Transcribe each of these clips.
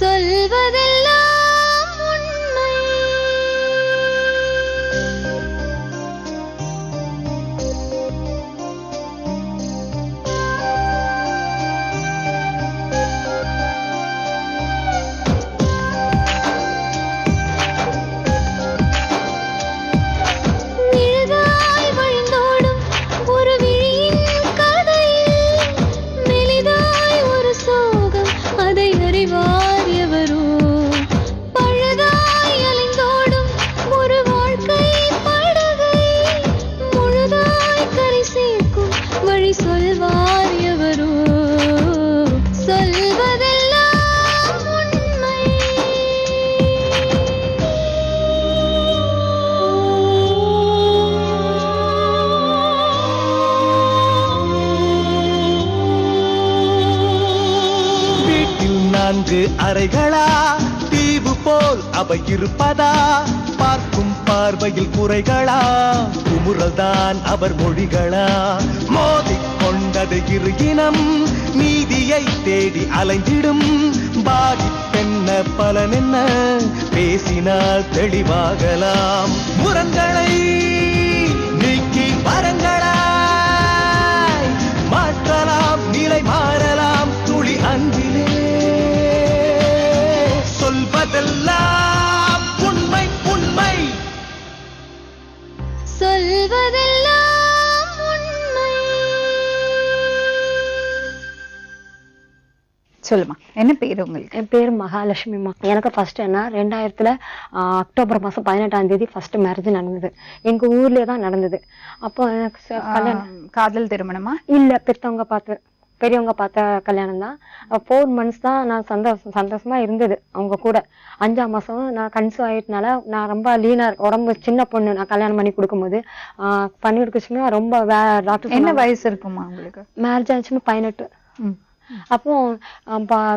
சொல்வதெல்லாம் உண்மை. மெழுகாய் வழிந்தோடும் ஒரு விழியின் கதையில் மெலிதாய் ஒரு சோகம், அதை அறிவார் எவரோ. பழுதாய் அலைந்தோடும் ஒரு வாழ்க்கை படகை முழுதாய் கரை சேர்க்கும் வழி சொல்வார் எவரோ. சொல்வதெல்லாம் உண்மை. வீட்டில் 4 அறைகளா, தீவு போல் அவை இருப்பதா? பார்க்கும் பார்வையில் குறைகளா, குமுறல்தான் அவர் மொழிகளா? மோதிக்கொண்டது இரு இனம், நீதியை தேடி அலைந்திடும். பாதிப்பென்ன பலனென்ன, பேசினால் தெளிவாகலாம். முரண்களை நீக்கி வரங்களாய் மாற்றலாம், நிலை மாறலாம் துளி அன்பிலே. சொல்வதெல்லாம் உண்மை உண்மை. சொல்வதெல்லாம் உண்மை. சொல்லுமா, என்ன பேரு உங்களுக்கு? என் பேர் மகாலட்சுமிமா. எனக்கு ஃபர்ஸ்ட் என்ன 2000 அக்டோபர் மாதம் 18ஆம் தேதி ஃபர்ஸ்ட் மேரேஜ் நடந்தது. எங்க ஊர்லயே தான் நடந்தது. அப்போ எனக்கு கல்யாணம் காதல் திருமணமா? இல்ல, பெரியவங்க பார்த்த கல்யாணம் தான். 4 months தான் நான் சந்தோஷமா இருந்தது அவங்க கூட. 5ஆம் மாசம் நான் கன்சீவ் ஆயிட்டனால நான் ரொம்ப லீனர், உடம்பு சின்ன பொண்ணு. நான் கல்யாணம் பண்ணி கொடுக்கும்போது பண்ணி கொடுக்குச்சுன்னா ரொம்ப டாக்டர் என்ன வயசு இருக்குமா உங்களுக்கு? மேரேஜ் ஆச்சுன்னு 18. அப்போ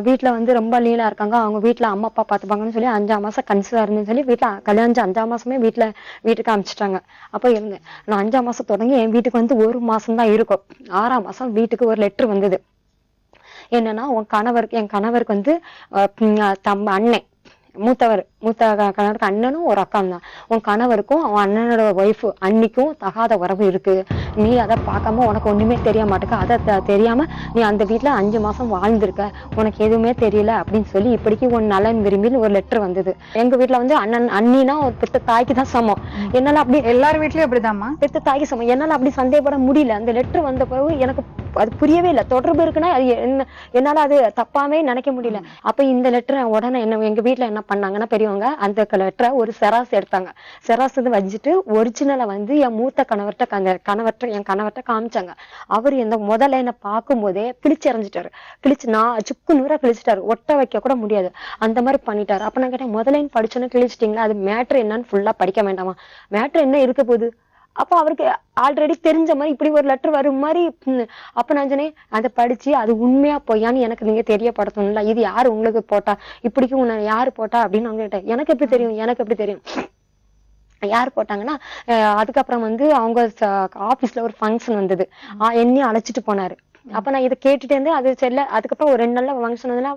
வீட்டுல வந்து ரொம்ப லீலா இருக்காங்க, அவங்க வீட்டுல அம்மா அப்பா பாத்துப்பாங்கன்னு சொல்லி 5ஆம் மாசம் கன்சீவா இருந்துன்னு சொல்லி வீட்டுல கல்யாணம் 5ஆம் மாசமே வீட்டுக்கு அனுப்பிச்சிட்டாங்க. அப்போ இருந்தேன் நான் 5ஆம் மாசம் தொடங்கி என் வீட்டுக்கு வந்து 1 மாசம் தான் இருக்கும். 6ஆம் மாசம் வீட்டுக்கு ஒரு லெட்டர் வந்தது. என்னன்னா, என் கணவருக்கு வந்து அண்ணன் மூத்த கணவருக்கு அண்ணனும் ஒரு அக்கா தான். உன் கணவருக்கும் அவன் அண்ணனோட ஒய்ஃபு அன்னிக்கும் தகாத உறவு இருக்கு. நீ அதை பார்க்காம உனக்கு ஒண்ணுமே தெரிய மாட்டேக்க. அதை தெரியாம நீ அந்த வீட்டுல 5 மாசம் வாழ்ந்திருக்க, உனக்கு எதுவுமே தெரியல அப்படின்னு சொல்லி இப்படிக்கு உன் நலன் விரும்பி ஒரு லெட்டர் வந்தது. எங்க வீட்டுல வந்து அண்ணினா ஒரு பெத்த தாய்க்கு தான் சமம். என்னால அப்படி எல்லார் வீட்லயும் அப்படிதாம்மா, பெத்த தாய்க்கு சமம். என்னால அப்படி சந்தேகப்பட முடியல. அந்த லெட்டர் வந்த பிறகு எனக்கு அது புரியவே இல்லை. தொடர்பு இருக்குன்னா அது என்னால அது தப்பாவே நினைக்க முடியல. அப்ப இந்த லெட்டர் உடனே எங்க வீட்டுல என்ன பண்ணாங்கன்னா, பெரியவங்க அந்த லெட்டரை ஒரு செராஸ் எடுத்தாங்க. செராஸ் வச்சுட்டு ஒரிஜினலை வந்து என் மூத்த என் கணவர்கிட்ட காமிச்சாங்க. அவர் இந்த முதல்ல என்ன பார்க்கும் போதே கிழிச்செறிஞ்சிட்டாரு. நான் சுக்கு நூறா கிழிச்சிட்டாரு. ஒட்ட வைக்க கூட முடியாது, அந்த மாதிரி பண்ணிட்டாரு. அப்ப நான் கேட்டேன், முதல்ல படிச்சோன்னு கிழிச்சிட்டீங்களா, அது மேட்ரு என்னன்னு ஃபுல்லா படிக்க வேண்டாமா? மேட்ரு என்ன இருக்க போகுது? அப்ப அவருக்கு ஆல்ரெடி தெரிஞ்ச மாதிரி இப்படி ஒரு லெட்டர் வரும் மாதிரி. அப்ப நான் சொன்னேன், அதை படிச்சு அது உண்மையா பொய்யான்னு எனக்கு நீங்க தெரியப்படுத்தணும்ல. இது யாரு உங்களுக்கு போட்டா, இப்படிக்கு உன்னை யாரு போட்டா அப்படின்னு அவங்க கேட்டேன். எனக்கு எப்படி தெரியும் யார் போட்டாங்கன்னா, அதுக்கப்புறம் வந்து அவங்க ஆபீஸ்ல ஒரு ஃபங்க்ஷன் வந்தது. என்னையும் அழைச்சிட்டு போனாரு. அப்ப நான் இதை கேட்டுட்டே இருந்து அது செல்ல. அதுக்கப்புறம் ஒரு 2 நாள்ல ஃபங்க்ஷன் வந்ததுன்னா,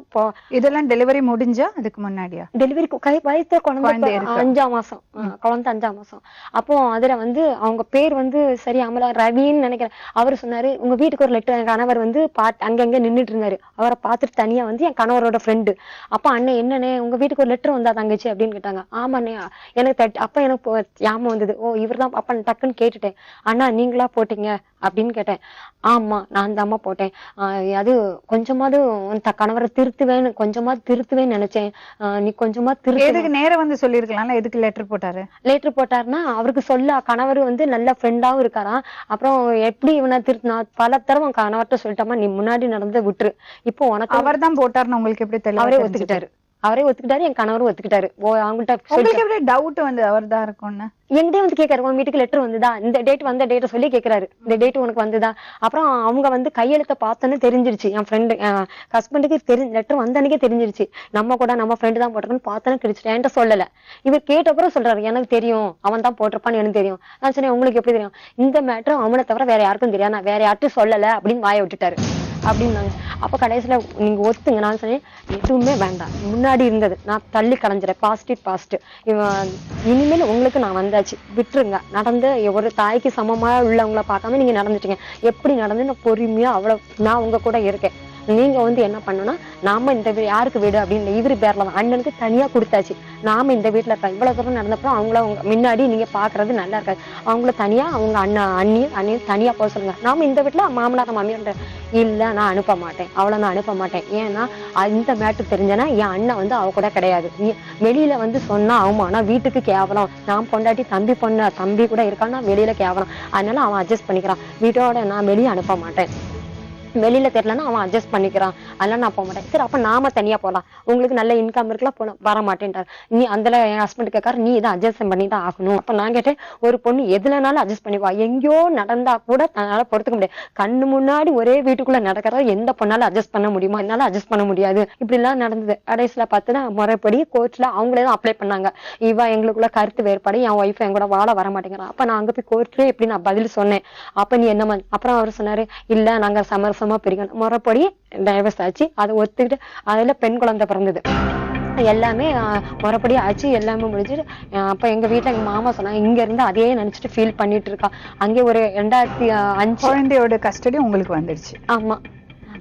இதெல்லாம் டெலிவரி முடிஞ்சா அதுக்கு முன்னாடியா? டெலிவரி வயசு குழந்தை 5ஆம் மாசம், குழந்தை 5ஆம் மாசம். அப்போ அதுல வந்து அவங்க பேர் வந்து சரி அமலா ரவின்னு நினைக்கிறேன். அவரு சொன்னாரு, உங்க வீட்டுக்கு ஒரு லெட்டர். என் கணவர் வந்து அங்கங்க நின்றுட்டு இருந்தாரு. அவரை பார்த்துட்டு தனியா வந்து என் கணவரோட ஃப்ரெண்டு. அப்ப அண்ணன், என்னண்ணே உங்க வீட்டுக்கு ஒரு லெட்டர் வந்தா தங்கச்சி அப்படின்னு கேட்டாங்க. ஆமாண்ணே. எனக்கு அப்ப எனக்கு ஞாபகம் வந்தது. ஓ, இவர் தான். அப்ப டக்குன்னு கேட்டுட்டேன், அண்ணா நீங்களா போட்டீங்க அப்படின்னு கேட்டேன். ஆமா, நான் தாம்மா போட்டேன். அது கொஞ்சமாவது கணவரை திருத்துவேன்னு நினைச்சேன். நீ கொஞ்சமா எதுக்கு நேரம் வந்து சொல்லிருக்கலாம்ல, எதுக்கு லெட்டர் போட்டாரு? லெட்டர் போட்டாருன்னா அவருக்கு சொல்ல, கணவர் வந்து நல்ல ஃப்ரெண்டாவும் இருக்காராம். அப்புறம் எப்படி இவனை திருத்தினா பல தடவை கணவர்கிட்ட சொல்லிட்டாமா, நீ முன்னாடி நடந்த விட்டுரு, இப்போ உனக்கு. அவர் தான் போட்டாருன்னு உங்களுக்கு எப்படி தெரியல? அவரே ஒத்துக்கிட்டாரு, என் கணவரும் ஒத்துக்கிட்டாரு. அவங்கள்ட்ட டவுட் வந்து அவர் தான் இருக்கும்னு என்கிட்டே வந்து கேட்காரு, உன் வீட்டுக்கு லெட்டர் வந்துதா, இந்த டேட் வந்த டேட்டை சொல்லி கேட்கிறாரு, இந்த டேட் உனக்கு வந்துதா. அப்புறம் அவங்க வந்து கையெழுத்த பார்த்தோன்னு தெரிஞ்சிருச்சு. என் ஃப்ரெண்டு ஹஸ்பண்டுக்கு லெட்டர் வந்த அன்னைக்கே தெரிஞ்சிருச்சு, நம்ம கூட நம்ம ஃப்ரெண்டு தான் போட்டிருக்கோன்னு பார்த்தோன்னு கிடைச்சிட்டு என்கிட்ட சொல்லல. இவர் கேட்டப்பறம் சொல்றாரு, எனக்கு தெரியும் அவன் தான் போட்டிருப்பான்னு எனக்கு தெரியும். நான் சொன்னேன், உங்களுக்கு எப்படி தெரியும்? இந்த மேட்டர் அவனை தவிர வேற யாருக்கும் தெரியாது, நான் வேற யார்ட்டும் சொல்லல அப்படின்னு வாய விட்டுட்டாரு. அப்படின்னாங்க. அப்ப கடைசியில நீங்க ஒத்துங்க. நான் சொன்னேன் எதுவுமே வேண்டாம், முன்னாடி இருந்தது நான் தள்ளி கலைஞ்சிறேன், பாசிட்டிவ். இனிமேல் உங்களுக்கு நான் வந்தாச்சு, விட்டுருங்க. நடந்து ஒரு தாய்க்கு சமமா உள்ளவங்கள பார்க்காம நீங்க நடந்துட்டீங்க. எப்படி நடந்து நான் பொறுமையா அவ்வளவு நான் உங்க கூட இருக்கேன். நீங்க வந்து என்ன பண்ணணும்னா, நாம இந்த யாருக்கு வீடு அப்படின்னு இவரு பேர்ல தான் அண்ணனுக்கு தனியா கொடுத்தாச்சு. நாம இந்த வீட்டுல இருக்க இவ்வளவு தூரம் நடந்தப்பறம் அவங்கள முன்னாடி நீங்க பாக்குறது நல்லா இருக்காது. அவங்கள தனியா அவங்க அண்ணியும் தனியா போக சொல்லுங்க. நாம இந்த வீட்டுல மாமனார் மாமியார் இல்ல நான் அனுப்ப மாட்டேன், அவளை நான் அனுப்ப மாட்டேன். ஏன்னா இந்த மேட்டு தெரிஞ்சனா என் அண்ணன் வந்து அவ கூட கிடையாது. வெளியில வந்து சொன்னா அவமானா வீட்டுக்கு கேவலம். நான் பொண்டாட்டி தம்பி கூட இருக்கான்னா வெளியில கேவலம். அதனால அவன் அட்ஜஸ்ட் பண்ணிக்கிறான். வீட்டோட நான் வெளியே அனுப்ப மாட்டேன். வெளியில தெரியலன்னா அவன் அட்ஜஸ்ட் பண்ணிக்கிறான், அதெல்லாம் நான் போக மாட்டேன். சரி அப்ப நாம தனியா போலாம், உங்களுக்கு நல்ல இன்கம் இருக்கலாம், போலாம். வர மாட்டேன்ட்டார். நீ அதுல என் ஹஸ்பண்ட் கேட்காரு, நீ இதை அட்ஜஸ்ட் பண்ணி தான் ஆகணும். அப்ப நான் கேட்டேன், ஒரு பொண்ணு எதுலனாலும் அட்ஜஸ்ட் பண்ணிவா, எங்கேயோ நடந்தா கூட அதனால பொறுத்துக்க முடியாது. கண்ணு முன்னாடி ஒரே வீட்டுக்குள்ள நடக்கிறத எந்த பொண்ணாலும் அட்ஜஸ்ட் பண்ண முடியுமா? என்னால அட்ஜஸ்ட் பண்ண முடியாது. இப்படி எல்லாம் நடந்தது. கடைசியில பார்த்துன்னா முறைப்படி கோர்ட்ல அவங்களே தான் அப்ளை பண்ணாங்க. இவ எங்களுக்குள்ள கருத்து வேறுபாடு, என் ஒய்ஃப் என் கூட வாழ வர மாட்டேங்கிறான். அப்ப நான் அங்க போய் கோர்ட்லயே எப்படி நான் பதில் சொன்னேன். அப்ப நீ என்ன அப்புறம் அவர் சொன்னாரு, இல்ல நாங்க சமரசமா பிரிக்கணும். முறைப்படி டைவர்ஸ் ஆச்சு, அதை ஒத்துக்கிட்டு அதுல பெண் குழந்தை பிறந்தது. எல்லாமே முறைப்படி ஆச்சு, எல்லாமே முடிஞ்சுட்டு. அப்ப எங்க வீட்டுல எங்க மாமா சொன்னாங்க, இங்க இருந்து அதையே நினைச்சிட்டு ஃபீல் பண்ணிட்டு இருக்கா. அங்கே ஒரு 2005 குழந்தையோட கஸ்டடி உங்களுக்கு வந்துடுச்சு. ஆமா.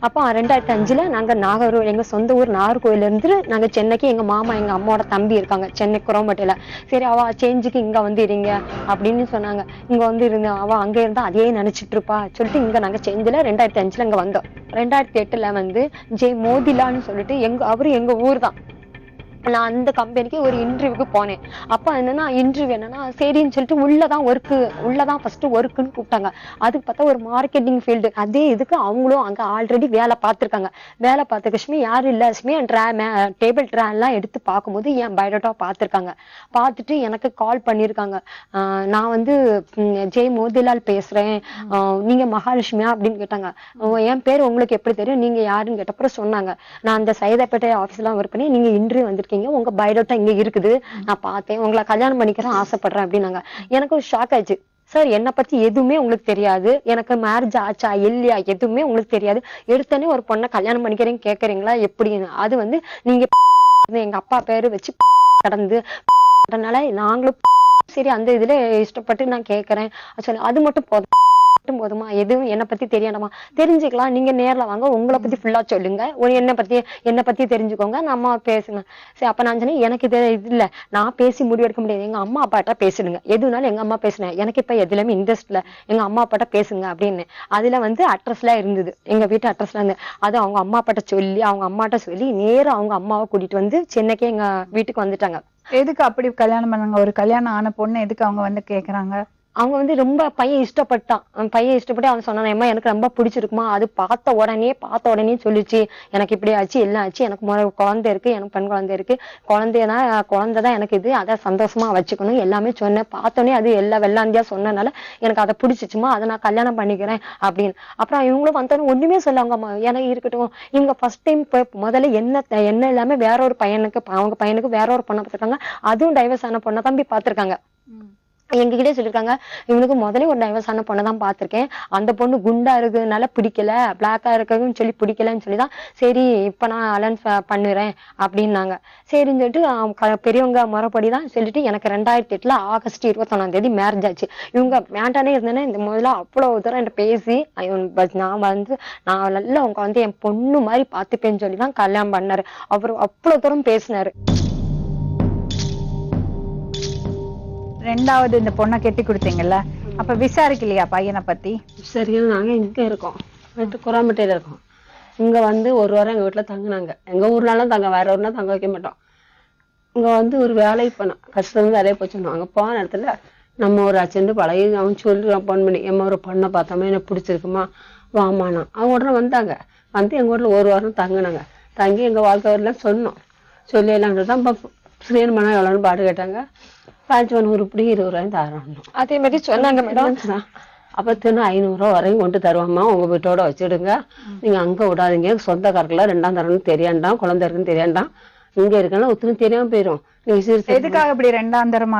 அப்போ 2005 நாங்க நாகர்கோவில், எங்க சொந்த ஊர் நாகர்கோவில இருந்து நாங்க சென்னைக்கு, எங்க மாமா எங்க அம்மாவோட தம்பி இருக்காங்க சென்னை குரோம்பேட்டையில. சரி அவ சேஞ்சுக்கு இங்க வந்து இருங்க அப்படின்னு சொன்னாங்க. இங்க வந்து இருந்த அவ அங்க இருந்தா அதையே நினைச்சிட்டு இருப்பா சொல்லிட்டு இங்க நாங்க செஞ்சுல 2005 இங்க வந்தோம். 2008 வந்து மோதிலான்னு சொல்லிட்டு அவரு எங்க ஊர் தான். நான் அந்த கம்பெனிக்கு ஒரு இன்டர்வியூக்கு போனேன். அப்ப என்னன்னா இன்டர்வியூ என்னன்னா சரின்னு சொல்லிட்டு உள்ளதான் ஃபர்ஸ்ட் ஒர்க்குன்னு கூப்பிட்டாங்க. அதுக்கு பார்த்தா ஒரு மார்க்கெட்டிங் ஃபீல்டு. அதே இதுக்கு அவங்களும் அங்க ஆல்ரெடி வேலை பார்த்திருக்காங்க. வேலை பார்த்த லட்சுமி யாரும் இல்ல, லட்சுமி டேபிள் ட்ரா எல்லாம் எடுத்து பார்க்கும்போது என் பயோடேட்டா பார்த்திருக்காங்க. பார்த்துட்டு எனக்கு கால் பண்ணிருக்காங்க. நான் வந்து மோதிலால் பேசுறேன், நீங்க மகாலட்சுமியா அப்படின்னு கேட்டாங்க. என் பேர் உங்களுக்கு எப்படி தெரியும், நீங்க யாருன்னு கேட்டப்பறம் சொன்னாங்க, நான் அந்த சைதாப்பேட்டை ஆபீஸ்லாம் ஒர்க் பண்ணி நீங்க இன்டர்வியூ வந்திருக்கீங்க, உங்க பயோடேட்டா இங்க இருக்குது, நான் பார்த்தேன், உங்களை கல்யாணம் பண்ணிக்கிறேன் ஆசைப்படுறேன் அப்படின்னாங்க. எனக்கு ஒரு ஷாக் ஆயிடுச்சு. சார் என்னை பத்தி எதுவுமே உங்களுக்கு தெரியாது, எனக்கு மேரேஜ் ஆச்சா இல்லையா எதுவுமே உங்களுக்கு தெரியாது, எடுத்தனே ஒரு பொண்ணை கல்யாணம் பண்ணிக்கிறேன்னு கேக்குறீங்களா எப்படின்னு. அது வந்து நீங்க எங்க அப்பா பேரு வச்சு கடந்து அதனால நாங்களும் சரி அந்த இதுல இஷ்டப்பட்டு நான் கேக்குறேன் சொல்லி அது மட்டும் போதுமா, எதுவும் என்னை பத்தி தெரியணுமா, தெரிஞ்சுக்கலாம், நீங்க நேர்ல வாங்க, உங்களை பத்தி ஃபுல்லா சொல்லுங்க, என்னை பத்தி தெரிஞ்சுக்கோங்க, நம்ம பேசுங்க. சரி அப்ப நான் சொன்னேன், எனக்கு இது இல்ல, நான் பேசி முடிவெடுக்க முடியாது, எங்க அம்மா அப்பாட்ட பேசிடுங்க, எதுனாலும் எங்க அம்மா பேசுனேன், எனக்கு இப்ப எதுலயுமே இன்ட்ரெஸ்ட் இல்ல, எங்க அம்மா அப்பாட்ட பேசுங்க அப்படின்னு. அதுல வந்து அட்ரஸ்லாம் இருந்தது, எங்க வீட்டு அட்ரஸ்ல இருந்து. அது அவங்க அம்மா அப்பாட்ட சொல்லி அவங்க அம்மாட்ட சொல்லி நேரம் அவங்க அம்மாவை கூட்டிட்டு வந்து சென்னைக்கே எங்க வீட்டுக்கு வந்துட்டாங்க. எதுக்கு அப்படி கல்யாணம் பண்ணாங்க? ஒரு கல்யாணம் ஆன பொண்ணு எதுக்கு அவங்க வந்து கேக்குறாங்க? அவங்க வந்து ரொம்ப பையன் இஷ்டப்பட்டு அவன் சொன்னான், அம்மா எனக்கு ரொம்ப பிடிச்சிருக்குமா, அது பார்த்த உடனே சொல்லிச்சு, எனக்கு இப்படி ஆச்சு எல்லாம் ஆச்சு, எனக்கு குழந்தை இருக்கு, எனக்கு பெண் குழந்தை இருக்கு, குழந்தைதான் எனக்கு இது, அதை சந்தோஷமா வச்சுக்கணும் எல்லாமே சொன்னேன். பார்த்தோன்னே அது எல்லா வெள்ளாந்தியா சொன்னனால எனக்கு அதை பிடிச்சிச்சுமா, அதை நான் கல்யாணம் பண்ணிக்கிறேன் அப்படின்னு. அப்புறம் இவங்களும் வந்தோன்னு ஒண்ணுமே சொல்லாங்க, எனக்கு இருக்கட்டும். இவங்க ஃபர்ஸ்ட் டைம் முதல்ல என்ன இல்லாம வேற ஒரு பையனுக்கு, அவங்க பையனுக்கு வேற ஒரு பொண்ணை பார்த்திருக்காங்க, அதுவும் டைவர்ஸ் ஆன பொண்ணை தம்பி பார்த்திருக்காங்க. எங்ககிட்டே சொல்லிருக்காங்க, இவனுக்கு முதலே ஒரு டைவர்ஸ் ஆன பொண்ணை தான் பார்த்திருக்கேன், அந்த பொண்ணு குண்டா இருக்குதுனால பிடிக்கல, பிளாக்கா இருக்குன்னு சொல்லி பிடிக்கலன்னு சொல்லிதான் சரி இப்ப நான் அலன்ஸ் பண்ணுறேன் அப்படின்னாங்க. சரின்னு சொல்லிட்டு பெரியவங்க முறைப்படிதான் சொல்லிட்டு எனக்கு 2008 ஆகஸ்ட் 21 மேரேஜ் ஆச்சு. இவங்க வேண்டானே இருந்தேன்னா இந்த முதல்ல அவ்வளவு தூரம் என்கிட்ட பேசி நான் நல்லா அவங்க வந்து என் பொண்ணு மாதிரி பார்த்துப்பேன்னு சொல்லிதான் கல்யாணம் பண்ணாரு. அவரு அவ்வளவு தூரம் பேசினாரு. ரெண்டாவது இந்த பொண்ணை கெட்டி கொடுத்தீங்கல்ல, அப்ப விசாரிக்கலையா பையனை பத்தி? சரியா நாங்க இங்க இருக்கோம், குராம்பேட்டையில இருக்கோம். இங்க வந்து ஒரு வாரம் எங்க வீட்டுல தங்கினாங்க. எங்க ஊர்னாலும் வேற ஊர்னா தங்க வைக்க மாட்டோம். இங்க வந்து ஒரு வேலைக்கு போனோம், கஷ்டம் வேலையை போச்சோம். அங்க போன இடத்துல நம்ம ஒரு அச்சண்டு பழகி அவன் சொல்லி போன் பண்ணி எம்ம ஒரு பொண்ணை பார்த்தோமா, எனக்கு பிடிச்சிருக்குமா வாமானா. அவங்க உடனே வந்தாங்க. வந்து எங்க ஊர்ல ஒரு வாரம் தங்கினாங்க. தங்கி எங்க வாழ்க்கை வரலாம் சொன்னோம். சொல்லி எல்லாம் தான் ஸ்ரீமனா எவ்வளோன்னு பாட்டு கேட்டாங்க. 5 உருப்படி 20 ரூபாயும் தரணும். அதே மாதிரி சொன்னாங்க மேடம். அப்ப 500 வரையும் கொண்டு தருவாம்மா, உங்க வீட்டோட வச்சுடுங்க, நீங்க அங்க விடாதீங்க, சொந்தக்காரர்கள 2ஆம் தரம்னு தெரியாண்டாம், குழந்தை இருக்குன்னு தெரியாண்டாம், இங்க இருக்கா ஒத்துன்னு தெரியாம போயிரும். எதுக்காக இப்படி 2ஆம் தரமா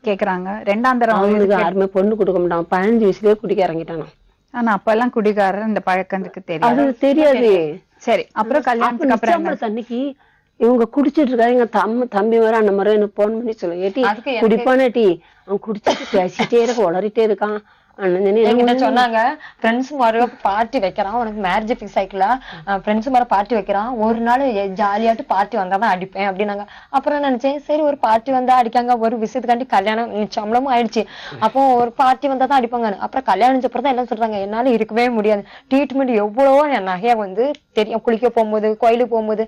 கேக்குறாங்க? 2ஆம் தரம் அவங்களுக்கு யாருமே பொண்ணு கொடுக்க மாட்டாங்க. 15 வயசுலயே குடிக்க இறங்கிட்டானோ. ஆனா அப்ப எல்லாம் குடிகாரர் இந்த பழக்கத்துக்கு அது தெரியாது. தெரியாது. சரி, அப்புறம் கல்யாணத்துக்கு அப்புறம் என்ன? நிச்சயமா அன்னைக்கு இவங்க குடிச்சிட்டு இருக்காங்க. எங்க தம்பி வர அந்த மாதிரி எனக்கு போன் பண்ணி சொல்லுங்க, ஏட்டி குடிப்பானேட்டி, அவன் குடிச்சிட்டு பேசிட்டே இருக்க, உளறிட்டே இருக்கான். என்கிட்ட சொன்னாங்க, ஃப்ரெண்ட்ஸ் மாதிரி பார்ட்டி வைக்கிறான், உனக்கு மேரேஜ் ஃபிக்ஸ் ஆயிக்கல, ஃப்ரெண்ட்ஸ் மாதிரி பார்ட்டி வைக்கிறான், ஒரு நாள் ஜாலியாட்டு பார்ட்டி வந்தாதான் அடிப்பேன் அப்படின்னாங்க. அப்புறம் நினைச்சேன், சரி ஒரு பார்ட்டி வந்தா அடிக்காங்க, ஒரு விஷயத்துக்காண்டி கல்யாணம் சம்பளமும் ஆயிடுச்சு, அப்போ ஒரு பார்ட்டி வந்தா தான் அடிப்பாங்க. அப்புறம் கல்யாணம் அப்புறம் தான் எல்லாம் சொல்றாங்க, என்னால இருக்கவே முடியாது, ட்ரீட்மெண்ட் எவ்வளவோ என் நகைய வந்து தெரியும், குளிக்க போகும்போது கோயிலுக்கு போகும்போது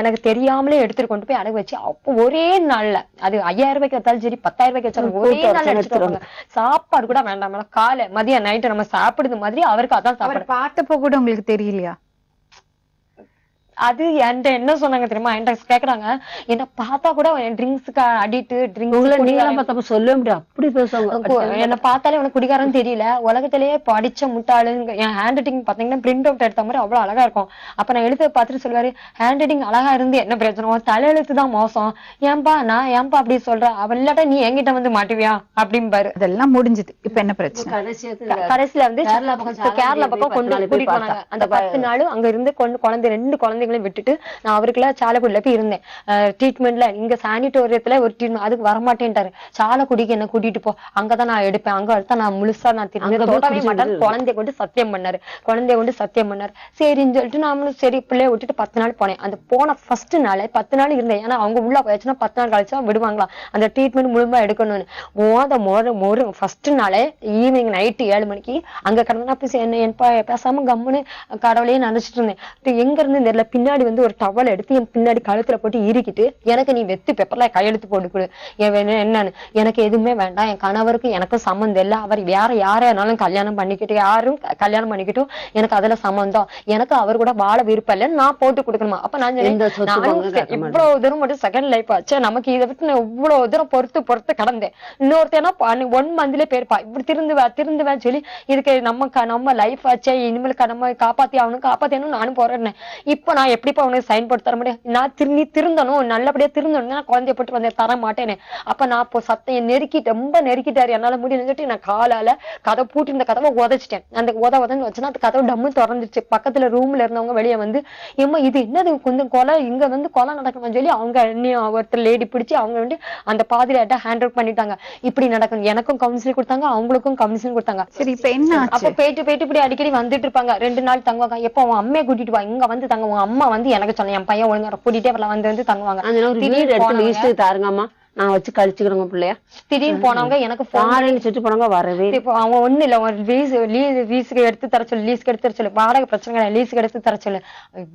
எனக்கு தெரியாமலே எடுத்துட்டு கொண்டு போய் அடகு வச்சு, அப்போ ஒரே நாள்ல அது 5000 ரூபாய்க்கு வச்சாலும் சரி 10,000 ரூபாய்க்கு வச்சாலும் ஒரே நாள் எடுத்துருவாங்க. சாப்பாடு கூட வேண்டாம், காலை மதியம் நைட்டு நம்ம சாப்பிடுறது மாதிரி அவருக்கு அதான் சாப்பாடு. பார்த்தப்போ கூட உங்களுக்கு தெரியலையா? அது என்கிட்ட என்ன சொன்னாங்க தெரியுமா, என்கிட்ட கேக்குறாங்க, என்ன பார்த்தா கூட ட்ரிங்க்ஸுக்கு அடிக்ட், ட்ரிங்க்ஸ் சொல்ல முடியாது, அப்படி பேசுவாங்க. என்ன பார்த்தாலே உனக்கு குடிகாரன்னு தெரியல, உலகத்திலேயே படிச்ச முட்டாளு. என் ஹேண்ட் ரைட்டிங் பாத்தீங்கன்னா பிரிண்ட் அவுட் எடுத்த மாதிரி அவ்வளவு அழகா இருக்கும். அப்ப நான் எழுத்து பார்த்துட்டு சொல்லுவாரு, ஹேண்ட் ரைட்டிங் அழகா இருந்து என்ன பிரச்சனை, தலையெழுத்து தான் மோசம், ஏன்பா நான் ஏன்பா அப்படி சொல்றேன், அவ இல்லாட்ட நீ என்கிட்ட வந்து மாட்டுவியா அப்படிம்பாரு. அதெல்லாம் முடிஞ்சது, இப்ப என்ன பிரச்சனை? கடைசியில வந்து கேரளா பக்கம் கொண்டு கூட்டிட்டு போனாங்க. அந்த 10 நாள் அங்க இருந்து கொண்டு 2 குழந்தைகளை விட்டுட்டு நான் அவருக்குள்ள சாலக்குடியில போய் இருந்தேன் ட்ரீட்மெண்ட்ல. இங்க சானிட்டோரியத்துல ஒரு ட்ரீட்மெண்ட், அதுக்கு வரமாட்டேன்ட்டாரு. சாலக்குடிக்கு என்ன கூட்டிட்டு போ, அங்கதான் நான் எடுப்பேன், அங்க எடுத்தா நான் முழுசா நான் தொடவே மாட்டேன், குழந்தைய கொண்டு சத்தியம் பண்ணாரு. சரின்னு சொல்லிட்டு நாமளும் சரி பிள்ளைய விட்டுட்டு 10 நாள் போனேன். அந்த போன ஃபர்ஸ்ட் நாள் 10 நாள் இருந்தேன். ஏன்னா அவங்க உள்ள போயாச்சுன்னா 10 நாள் கழிச்சா விடுவாங்களா, அந்த ட்ரீட்மெண்ட் முழுமையா எடுக்கணும்னு. ஃபர்ஸ்ட் நாளே ஈவினிங் நைட்டு 7 மணிக்கு அங்க கடந்தா என்ன பேசாம கம்முன்னு கடவுளையே நினைச்சிட்டு இருந்தேன். எங்க இருந்து தெரியல, பின்னாடி வந்து ஒரு டவல் எடுத்து என் பின்னாடி கழுத்துல போட்டு இறுக்கிட்டு, எனக்கு நீ வெத்து பேப்பர்ல கையெழுத்து போட்டு கொடு, என்னன்னு, எனக்கு எதுவுமே வேண்டாம், என் கணவருக்கு எனக்கும் சம்மந்தம் இல்லை, அவர் யாரையானாலும் கல்யாணம் பண்ணிக்கிட்டு, யாரும் கல்யாணம் பண்ணிக்கிட்டும், எனக்கு அதுல சம்மந்தம், எனக்கு அவர் கூட வாழ விருப்பம் இல்லைன்னு நான் போட்டு கொடுக்கணுமா. அப்ப நான் இவ்வளவு தூரம் மட்டும் செகண்ட் லைஃப் ஆச்சு நமக்கு, இதை விட்டு நான் இவ்வளவு தூரம் பொறுத்து கடந்தேன். இன்னொருத்தேனா 1 மந்த்லயே போயிருப்பா, இப்படி திருந்துவேன் சொல்லி, இதுக்கு நம்ம லைஃப் ஆச்சே, இனிமேல் நம்ம காப்பாத்தியானும் நானும் போறேன். இப்ப நான் எப்படிப்பா உனக்கு சைன் போட்டு தர முடியும், நான் திருந்தணும், நல்லபடியா திருந்தணும், நான் குழந்தைய போட்டு வந்து தர மாட்டேன்னு. அப்ப நான் இப்போ சத்தையை ரொம்ப நெருக்கிட்டாரு, என்னால முடியலன்னு சொல்லிட்டு நான் காலால கதை பூட்டி இந்த கதவை உதச்சிட்டேன். அந்த உதன்னு வச்சுன்னா அந்த கதவை டம்மு திறந்துச்சு. பக்கத்துல ரூம்ல இருந்தவங்க வெளியே வந்து, ஏமா இது என்னது கொஞ்சம் கொலை, இங்க வந்து கொலை நடக்கணும்னு சொல்லி அவங்க ஒருத்தர் லேடி பிடிச்சி அவங்க வந்து அந்த பாதிரியாட்ட ஹேண்ட் அவுட் பண்ணிட்டாங்க. இப்படி நடக்கும், எனக்கும் கவுன்சிலிங் கொடுத்தாங்க, அவங்களுக்கும் கவுன்சிலிங் கொடுத்தாங்க. சரி, இப்ப என்ன? அப்ப போயிட்டு இப்படி அடிக்கடி வந்துட்டு இருப்பாங்க. 2 நாள் தங்குவாங்க. எப்ப உன் அம்மையை கூட்டிட்டு வா, இங்க வந்து தங்க, உங்க அம்மா வந்து எனக்கு சொன்ன, என் பையன் ஒழுங்கா கூட்டிட்டே வரல, வந்து தங்குவாங்க. நான் வச்சு கழிச்சுக்கிறோங்க பிள்ளையா. திடீர்னு போனவங்க எனக்கு போன் சுட்டு போனவங்க வரவே. இப்போ அவங்க ஒண்ணு இல்ல, ஒரு லீஸுக்கு எடுத்து தர சொல்லு, லீஸுக்கு எடுத்து தர சொல்லு, வாடகை பிரச்சனை, லீஸுக்கு எடுத்து தர சொல்லு,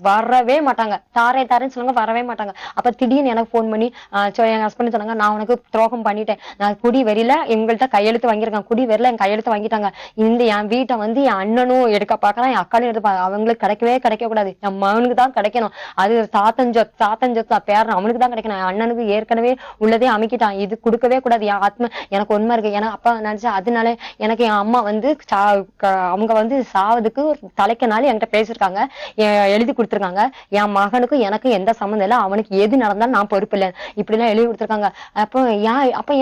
வரவே மாட்டாங்க. தாரேன்னு சொல்லுங்க, வரவே மாட்டாங்க. அப்ப திடீர்னு எனக்கு போன் பண்ணி எங்க ஹஸ்பண்ட் சொன்னாங்க, நான் உனக்கு துரோகம் பண்ணிட்டேன், நான் குடி வெறியில எங்கள்கிட்ட கையெழுத்து வாங்கியிருக்கேன், குடி வெறியில என் கையெழுத்து வாங்கிட்டாங்க, இந்த என் வீட்டை வந்து என் அண்ணனும் எடுக்க பாக்கலாம், என் அக்காலும் எடுத்து அவங்களுக்கு கிடைக்க கூடாது, என் மகனுக்கு தான் கிடைக்கணும், அது சாத்தஞ்சொத்தா பேர் அவனுக்கு தான் கிடைக்கணும், என் அண்ணனுக்கு ஏற்கனவே உள்ளதே அமைக்கிட்டான், இது கொடுக்கவே கூடாது, என் ஆத்மா எனக்கு உண்மை இருக்கு. ஏன்னா அப்பா நினைச்சா, அதனால எனக்கு என் அம்மா வந்து அவங்க வந்து சாவதுக்கு தலைக்க நாள் என்கிட்ட பேசிருக்காங்க, எழுதி கொடுத்துருக்காங்க, என் மகனுக்கும் எனக்கு எந்த சம்மந்தம் இல்லை, அவனுக்கு எது நடந்தாலும் நான் பொறுப்பு இல்லை, இப்படி எல்லாம் எழுதி கொடுத்துருக்காங்க. அப்ப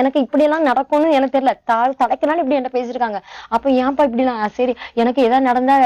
எனக்கு இப்படி எல்லாம் நடக்கும்னு எனக்கு தெரியல, தலைக்க நாள் இப்படி என்கிட்ட பேசிருக்காங்க. அப்ப ஏன்ப்பா இப்படிலாம், சரி எனக்கு ஏதாவது நடந்தா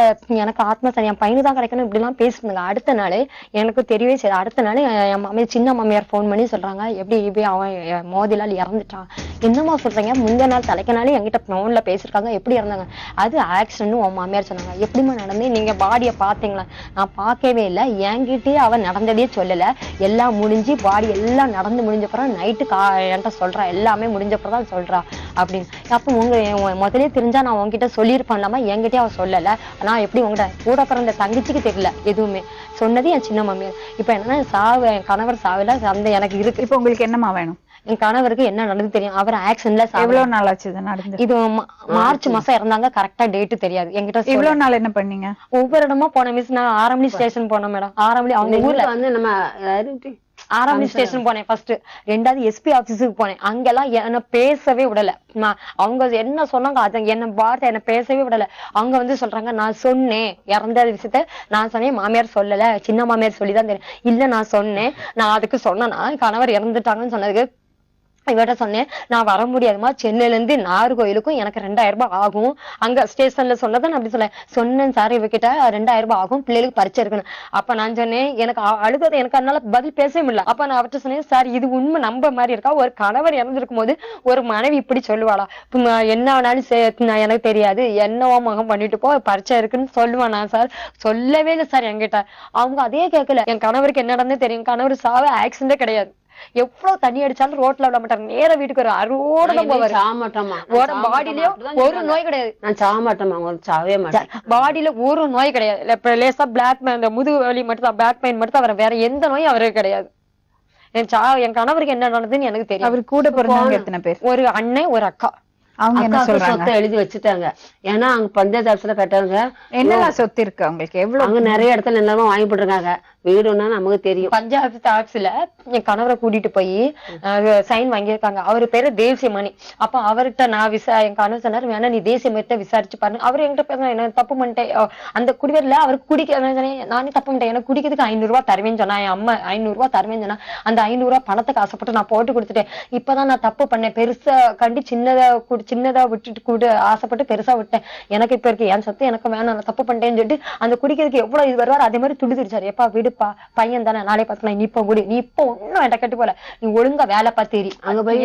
எனக்கு ஆத்மா சரி, என் பையனு தான் கிடைக்கணும், இப்படி எல்லாம் பேசிருந்தாங்க. அடுத்த நாள் எனக்கு தெரியவே சரி, அடுத்த நாள் என் மாமியார் சின்ன மாமியார் போன் பண்ணி சொல்றாங்க, எப்படி அவன் மோதிலால் இறந்துட்டான். என்னமா சொல்றீங்க, முந்தின நாள் தலைக்க நாளே என்கிட்ட போன்ல பேசிருக்காங்க, எப்படி இறந்தாங்க, அது ஆக்சிடென்ட் உன் மாமியார் சொன்னாங்க. எப்படிமா நடந்து, நீங்க பாடியை பாத்தீங்களா? நான் பார்க்கவே இல்லை, என்கிட்டயே அவன் நடந்ததே சொல்லல, எல்லாம் முடிஞ்சு பாடி எல்லாம் நடந்து முடிஞ்சப்பறம் நைட்டு என்கிட்ட சொல்றா, எல்லாமே முடிஞ்சப்பறம் சொல்றா அப்படின்னு. அப்ப முதலே தெரிஞ்சா நான் உங்ககிட்ட சொல்லியிருப்பான்லாமா, என்கிட்டயே அவன் சொல்லல, நான் எப்படி உங்ககிட்ட கூட பிறந்த தங்கச்சிக்கு தெரியல எதுவுமே, சொன்னது என் சின்ன மாமியார். இப்ப என்னன்னா என் கணவர் சாவில அந்த எனக்கு இருக்கு. இப்ப உங்களுக்கு என்னமா வேணும்? என் கணவருக்கு என்ன நடந்து தெரியும், அவர் ஆக்சிடென்ட்ல எவ்வளவு நாள் ஆச்சு நடந்து? இது மார்ச் மாசம் இறந்தாங்க, கரெக்டா டேட் தெரியாது என்கிட்ட. இவ்வளவு நாள் என்ன பண்ணீங்க? ஒவ்வொரு இடமா போன மிஸ், நான் ஆரம்பி ஸ்டேஷன் போனோம் மேடம், ஆரம்பி அவங்க ஊர்ல வந்து நம்ம ஆரம்பி ஸ்டேஷன் போனேன் ஃபர்ஸ்ட், 2வது எஸ்பி ஆபீஸுக்கு போனேன், அங்கெல்லாம் என்ன பேசவே விடல, அவங்க என்ன சொன்னாங்க அதை என்ன பேசவே விடல. அவங்க வந்து சொல்றாங்க, நான் சொன்னேன் இறந்த விஷயத்த, நான் சொன்னேன், மாமியார் சொல்லல, சின்ன மாமியார் சொல்லிதான் தெரியும், இல்ல நான் சொன்னேன், நான் அதுக்கு சொன்னேன்னா கணவர் இறந்துட்டாங்கன்னு சொன்னதுக்கு இவர்கிட்ட சொன்னேன், நான் வர முடியாதுமா, சென்னையில இருந்து நாகர்கோயிலுக்கும் எனக்கு 2000 ரூபாய் ஆகும். அங்க ஸ்டேஷன்ல சொன்னதை நான் அப்படி சொன்னேன் சார், இவகிட்ட 2000 ரூபாய் ஆகும், பிள்ளைகளுக்கு பரிச்சை இருக்குன்னு. அப்ப நான் சொன்னேன், எனக்கு அழுகதை எனக்கு அதனால பதில் பேசவே முடியல. அப்ப நான் அவர்கிட்ட சொன்னேன், சார் இது உண்மை நம்ப மாதிரி இருக்கா? ஒரு கணவர் இறந்திருக்கும் போது ஒரு மனைவி இப்படி சொல்லுவாளா? என்ன வேணாலும் எனக்கு தெரியாது, என்னவோ மகம் பண்ணிட்டு போ, பரிச்சை இருக்குன்னு சொல்லுவானா சார்? சொல்லவே இல்லை சார் என்கிட்ட. அவங்க அதே கேட்கல. என் கணவருக்கு என்ன நடந்தே தெரியும், கணவர் சாவ ஆக்சிடென்டே கிடையாது. எவ்வளவு தண்ணி அடிச்சாலும் ரோட்ல விட மாட்டாரு, நேர வீட்டுக்கு ஒரு அரோட போவாரு. பாடியிலயோ ஒரு நோய் கிடையாது. நான் சாக மாட்டேமா, சாவே மாட்டேன். பாடியில ஒரு நோய் கிடையாது. லேசா பிளாக் இந்த முதுகு வலி மட்டும் தான், பேக் பெயின் மட்டும் தான், வேற எந்த நோயும் அவருக்கு கிடையாது. என் கணவருக்கு என்ன நடந்ததுன்னு எனக்கு தெரியும். அவர் கூட பிறந்தவங்க எத்தனை பேர்? ஒரு அண்ணன், ஒரு அக்கா. அவங்க என்ன சொல்றாங்க? சொத்தை எழுதி வச்சுட்டாங்க. ஏன்னா அங்க பஞ்சாயத்து அரசுல கட்டவங்க என்னெல்லாம் சொத்து இருக்கு அவங்களுக்கு? எவ்வளவு? அவங்க நிறைய இடத்துல எல்லாரும் வாங்கி போட்டிருக்காங்க. வீடுன்னா நமக்கு தெரியும். பஞ்சாயத்து ஆஃபீஸ்ல என் கணவரை கூட்டிட்டு போய் சைன் வாங்கியிருக்காங்க. அவரு பேரு தேசியமணி. அப்ப அவர்கிட்ட நான் என் கணவர் சொன்னாரு, வேணா நீ தேசியமணிட்ட விசாரிச்சு பாருங்க. அவரு என்கிட்ட பேச என்ன தப்பு பண்ணிட்டேன், அந்த குடிவேர்ல அவருக்கு குடிக்க நானே தப்பு பண்ணிட்டேன், எனக்கு குடிக்கிறதுக்கு 500 ரூபாய் தருவேன்னு சொன்னா, என் அம்மா 500 ரூபாய் தருவேன்னு சொன்னா, அந்த 500 ரூபாய் பணத்துக்கு ஆசைப்பட்டு நான் போட்டு கொடுத்துட்டேன். இப்பதான் நான் தப்பு பண்ணேன், பெருசா கண்டி சின்னதா விட்டுட்டு கூட ஆசைப்பட்டு பெருசா விட்டேன். எனக்கு இப்ப இருக்கு என் சொத்து, எனக்கு வேணாம், நான் தப்பு பண்ணிட்டேன்னு சொல்லிட்டு அந்த குடிக்கிறதுக்கு எவ்வளவு இது வருவாரு அதே மாதிரி துடிச்சிருச்சாரு. எப்பா விடுப்பா, பையன் தானே, நாளை பார்த்துக்கலாம், நீ இப்ப முடி, நீ இப்ப ஒன்னும் என்கிட்ட கட்டு போல, நீ ஒழுங்கா வேலை பார்த்து அங்க போய்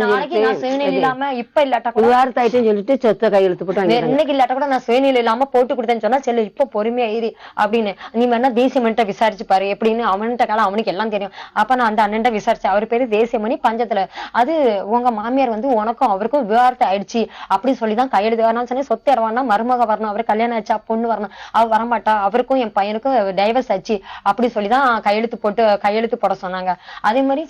நாளைக்கு நான் சுயநிலை இல்லாம இப்ப இல்லாட்டா விவாதத்தாயிட்டுன்னு சொல்லிட்டு சொத்தை கையெழுத்து போட்டு இன்னைக்கு இல்லாட்ட கூட நான் சுயநிலை இல்லாம போட்டு கொடுத்தேன்னு சொன்னா, செல்லு இப்ப பொறுமையா ஏறி அப்படின்னு நீ வேணா தேசியமணிட்ட விசாரிச்சு பாரு எப்படின்னு. அவன்கிட்ட காலம் அவனுக்கு எல்லாம் தெரியும். அப்ப நான் அந்த அண்ணன்ட்ட விசாரிச்சேன். அவர் பேரு தேசியமணி, பஞ்சத்துல. அது உங்க மாமியார் வந்து உனக்கும் அவருக்கும் விவாகரத்து ஆயிடுச்சு அப்படின்னு சொல்லிதான் கையெழுத்து வரணும் சொன்னேன். சொத்து வரணும்னா மருமக வரணும், அவரு கல்யாணம் ஆச்சா, பொண்ணு வரணும், அவ வரமாட்டா, அவருக்கும் என் பையனுக்கும் டைவர்ஸ் ஆச்சு அப்படி சொல்லிதான் கையெழுத்து போட சொன்னாங்க. அதே மாதிரி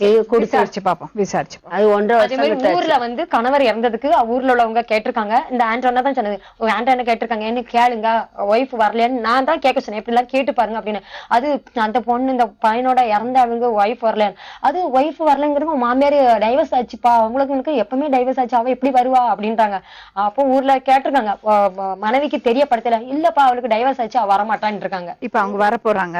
விசாரிச்சு பாப்போம், விசாரிச்சு. அது 1.5 வருஷம் ஊர்ல வந்து கணவர் இறந்ததுக்கு ஊர்ல உள்ளவங்க கேட்டிருக்காங்க. இந்த ஆண்டோனா தான் சொன்னது, ஆண்டோ என்ன கேட்டிருக்காங்க, என்ன கேளுங்க ஒய்ஃப் வரலன்னு நான் தான் கேட்க சொன்னேன், எப்படி எல்லாம் கேட்டு பாருங்க அப்படின்னு. அது அந்த பொண்ணு இந்த பையனோட இறந்தவங்க ஒய்ஃப் வரலன்னு. அது ஒய்ஃப் வரலங்கிறது மாமியார் டைவர்ஸ் ஆச்சுப்பா, அவங்களுக்கு எப்பவுமே டைவர்ஸ் ஆச்சு, அவ எப்படி வருவா அப்படின்றாங்க. அப்போ ஊர்ல கேட்டிருக்காங்க, மனைவிக்கு தெரியப்படுத்தல, இல்லப்பா அவளுக்கு டைவர்ஸ் ஆச்சு, அவ வரமாட்டான்னு இருக்காங்க. இப்ப அவங்க வர போறாங்க,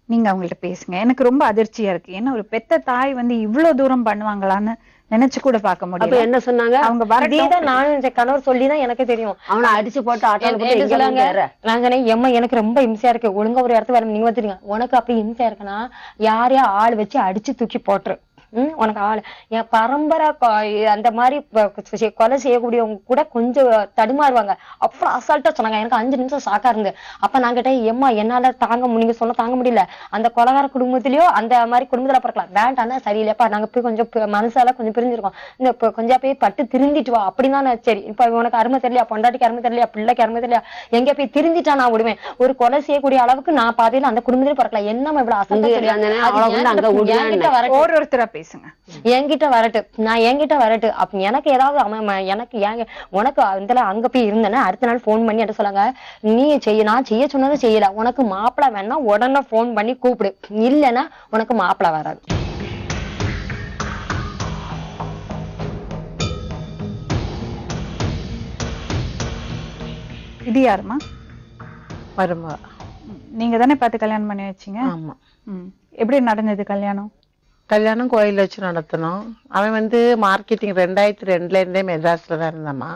நீங்க அவங்கள்ட்ட பேசுங்க. எனக்கு ரொம்ப அதிர்ச்சியா இருக்கு. ஏன்னா ஒரு பெத்த தாய் வந்து இவ்வளவு தூரம் பண்ணுவாங்களான்னு நினைச்சு கூட பார்க்க முடியும். என்ன சொன்னாங்க அவங்க வரதான், நானும் கணவர் சொல்லிதான் எனக்கு தெரியும். அவனை அடிச்சு போட்டு ஆட்டோ சொல்லாங்க. நான் சொன்னேன், எம்மா எனக்கு ரொம்ப இம்சையா இருக்கு, ஒழுங்கா ஒரு இடத்துல வர நீங்க வந்துருங்க. உனக்கு அப்படி இம்சையா இருக்குன்னா யாரையா ஆள் வச்சு அடிச்சு தூக்கி போட்டுரு. உனக்கு ஆளு என் பரம்பரை அந்த மாதிரி கொலை செய்யக்கூடியவங்க கூட கொஞ்சம் தடுமாறுவாங்க. அப்புறம் அசால்ட்டா சொன்னாங்க. எனக்கு 5 நிமிஷம் ஷாக்கா இருந்து. அப்ப நான் கேட்டேன், ஏம்மா என்னால நீங்க சொன்ன தாங்க முடியல, அந்த கொலைகார குடும்பத்திலயோ அந்த மாதிரி குடும்பத்துல பிறக்கலாம், வேண்டாம் சரியில்லைப்பா, நாங்க போய் கொஞ்சம் மனசால கொஞ்சம் பிரிஞ்சிருக்கோம், இந்த கொஞ்சம் போய் பட்டு திருந்திட்டு வா அப்படின்னா. சரி, இப்ப உனக்கு அருமை தெரியலையா, பொண்டாட்டிக்கு அருமை தெரியலையா, பிள்ளைக்கு அருமை தெரியலையா, எங்க போய் திருந்திட்டா நான் விடுவேன். ஒரு கொலை செய்யக்கூடிய அளவுக்கு நான் பாதையில அந்த குடும்பத்திலே பிறக்கலாம். என்னமா இவ்வளவு அசால்ட்டா ஒருத்தரா பேசுங்க, என்கிட்ட வரட்டு, நான் என்கிட்ட வரட்டு. அப்ப எனக்கு ஏதாவது எனக்கு உனக்கு அதுல அங்க போய் இருந்தேன்னா அடுத்த நாள் போன் பண்ணி என்ன சொல்லாங்க, நீ நான் செய்ய சொன்னதை செய்யல, உனக்கு மாப்பிள்ளை வேணா உடனே போன் பண்ணி கூப்பிடு, இல்லைன்னா உனக்கு மாப்பிள்ளை வராது. இது யாருமா? வருமா? நீங்க தானே பார்த்து கல்யாணம் பண்ணி வச்சீங்க? ஆமா. எப்படி நடந்தது கல்யாணம்? கல்யாணம் கோயில வச்சு நடத்தணும். அவன் வந்து மார்க்கெட்டிங் 2002ல இருந்தே மெட்ராஸ்ல தான் இருந்தாமா,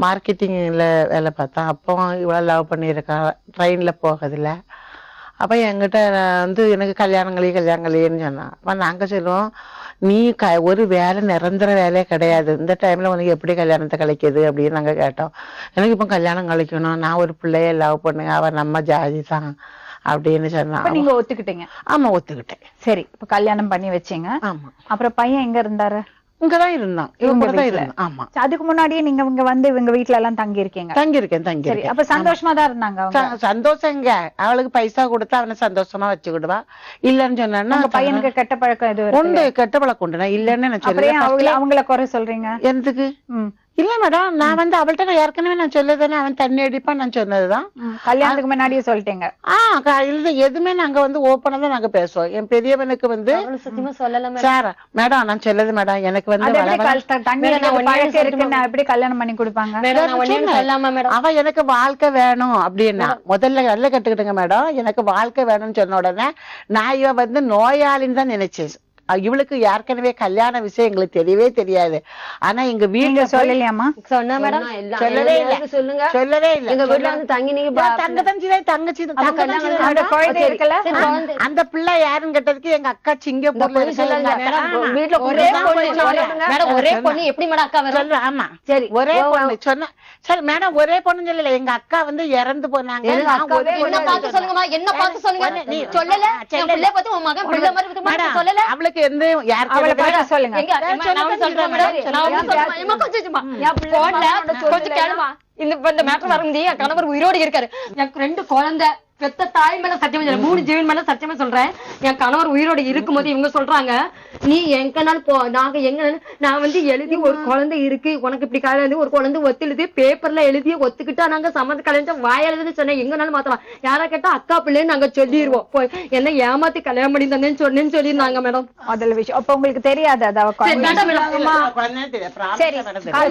மார்க்கெட்டிங்ல வேலை பார்த்தான். அப்போ இவ்வளவு லவ் பண்ணியிருக்கா, ட்ரெயின்ல போகிறதுல. அப்ப என்கிட்ட வந்து எனக்கு கல்யாணங்களேன்னு சொன்னான். அப்ப நாங்க சொல்லுவோம், நீ ஒரு வேலை நிரந்தர வேலையே கிடையாது, இந்த டைம்ல உனக்கு எப்படி கல்யாணத்தை கழிக்குது அப்படின்னு நாங்க கேட்டோம். எனக்கு இப்போ கல்யாணம் கழிக்கணும், நான் ஒரு பிள்ளைய லவ் பண்ணுங்க, அவ நம்ம ஜாதி தான் அப்படின்னு சொன்னா. நீங்க ஒத்துக்கிட்டீங்க? ஆமா, ஒத்துக்கிட்டேன். சரி, இப்ப கல்யாணம் பண்ணி வச்சீங்க. ஆமா. அப்புறம் பையன் எங்க இருந்தாரு? இங்கதான் இருந்தான், இவங்க தான் இருந்தான். ஆமா. அதுக்கு முன்னாடியே நீங்க இங்க வந்து இவங்க வீட்டுல எல்லாம் தங்கி இருக்கீங்க? தங்கியிருக்கேன். அப்ப சந்தோஷமா தான் இருந்தாங்க அவங்க? சந்தோஷம் எங்க, அவளுக்கு பைசா கொடுத்தா அவனை சந்தோஷமா வச்சுக்கிடுவா. இல்லன்னு சொன்னா பையனுக்கு கெட்ட பழக்கம் எது உண்டு? கெட்ட பழக்கம் உண்டு. நான் இல்லன்னு நான் சொல்றேன். அவங்கள குறை சொல்றீங்க எதுக்கு? இல்ல மேடம், நான் வந்து அவள்கிட்ட நான் ஏற்கனவே நான் சொல்லதானே, அவன் தண்ணி அடிப்பான் நான் சொன்னதுதான். கல்யாணத்துக்கு முன்னாடியே சொல்லிட்டீங்க? இல்ல, எதுவுமே நாங்க வந்து ஓப்பனா தான் நாங்க பேசுவோம். என் பெரியவனுக்கு வந்து சத்தியமா சொல்லல சார் மேடம், நான் சொல்லது மேடம், எனக்கு வந்து எப்படி கல்யாணம் பண்ணி கொடுப்பாங்க? அவ எனக்கு வாழ்க்கை வேணும் அப்படின்னா முதல்ல நல்ல கட்டுக்கிட்டுங்க மேடம், எனக்கு வாழ்க்கை வேணும்னு சொன்ன உடனே நான் இவ வந்து நோயாளின்னு தான் நினைச்சேன். இவளுக்கு ஏற்கனவே கல்யாண விஷயம் எங்களுக்கு தெரியவே தெரியாது. ஆனா எங்க நீங்க வீட்டுல சொல்லலையாமா? சொன்னா மேடம் சொல்லவே இல்ல, சொல்லுங்க. சொல்லவே இல்ல. எங்க வீட்டுல வந்து தங்கி நீங்க தங்கச்சி அந்த குழந்தை இருக்குல்ல? அந்த பிள்ளை யாருன்னு கேட்டதுக்கு எங்க அக்கா சிங்கப்பூர்ல வீட்டுல ஒரே மேடம் ஒரே பொண்ணு எப்படி மேடம் அக்கா வரும்? சொல்லுவேன். ஆமா சரி ஒரே பொண்ணு சொன்ன. சரி மேடம் ஒரே பொண்ணு சொல்லல, எங்க அக்கா வந்து இறந்து போனாங்க. எனக்கு நான் அக்கா ஒரே ஒரே என்ன பொண்ணு பார்த்து சொல்லுங்கம்மா, என்ன பார்த்து சொல்லுங்க. நீ சொல்லல என் பிள்ளை பார்த்து உன் மகன் பிள்ளை மாதிரி இருக்கு மேடம், மேடம் சொல்லல. அவளுக்கு எந்த அவளை யாருக்கு பார்த்து சொல்லுங்க. எங்க நான் சொல்றேன் மேடம், நான் சொல்றேன். ஏம்மா கொஞ்சம் சும்மா. போன்ல கொஞ்சம் கேளுமா. இந்த மேட்டர் வர முடியும். என் கணவர் உயிரோடு இருக்காரு. எனக்கு 2 குழந்தை, பெத்த தாய் மேல சத்தியமா சொல்றேன், 3 ஜீவன் மேல சத்தியமா சொல்றேன். என் கணவர் உயிரோடு இருக்கும்போது இவங்க சொல்றாங்க, நீ எங்கனாலும் போ, நாங்க எங்க, நான் வந்து எழுதி ஒரு குழந்தை இருக்கு உனக்கு இப்படி கல்யாணம், ஒரு குழந்தை ஒத்துழுது பேப்பர்ல எழுதி ஒத்துக்கிட்டா நாங்க சம்மந்த கல்யாணம் வாயாளுதுன்னு சொன்னேன். எங்கனாலும் மாத்தலாம், யாரா கேட்டா அக்கா பிள்ளைன்னு நாங்க சொல்லிடுவோம். போய் என்ன ஏமாத்தி கல்யாணம் பண்ணி தந்தேன்னு சொன்னேன்னு சொல்லிருந்தாங்க மேடம். முதல்ல விஷயம் அப்ப உங்களுக்கு தெரியாது அது அவ குழந்தை. சரி,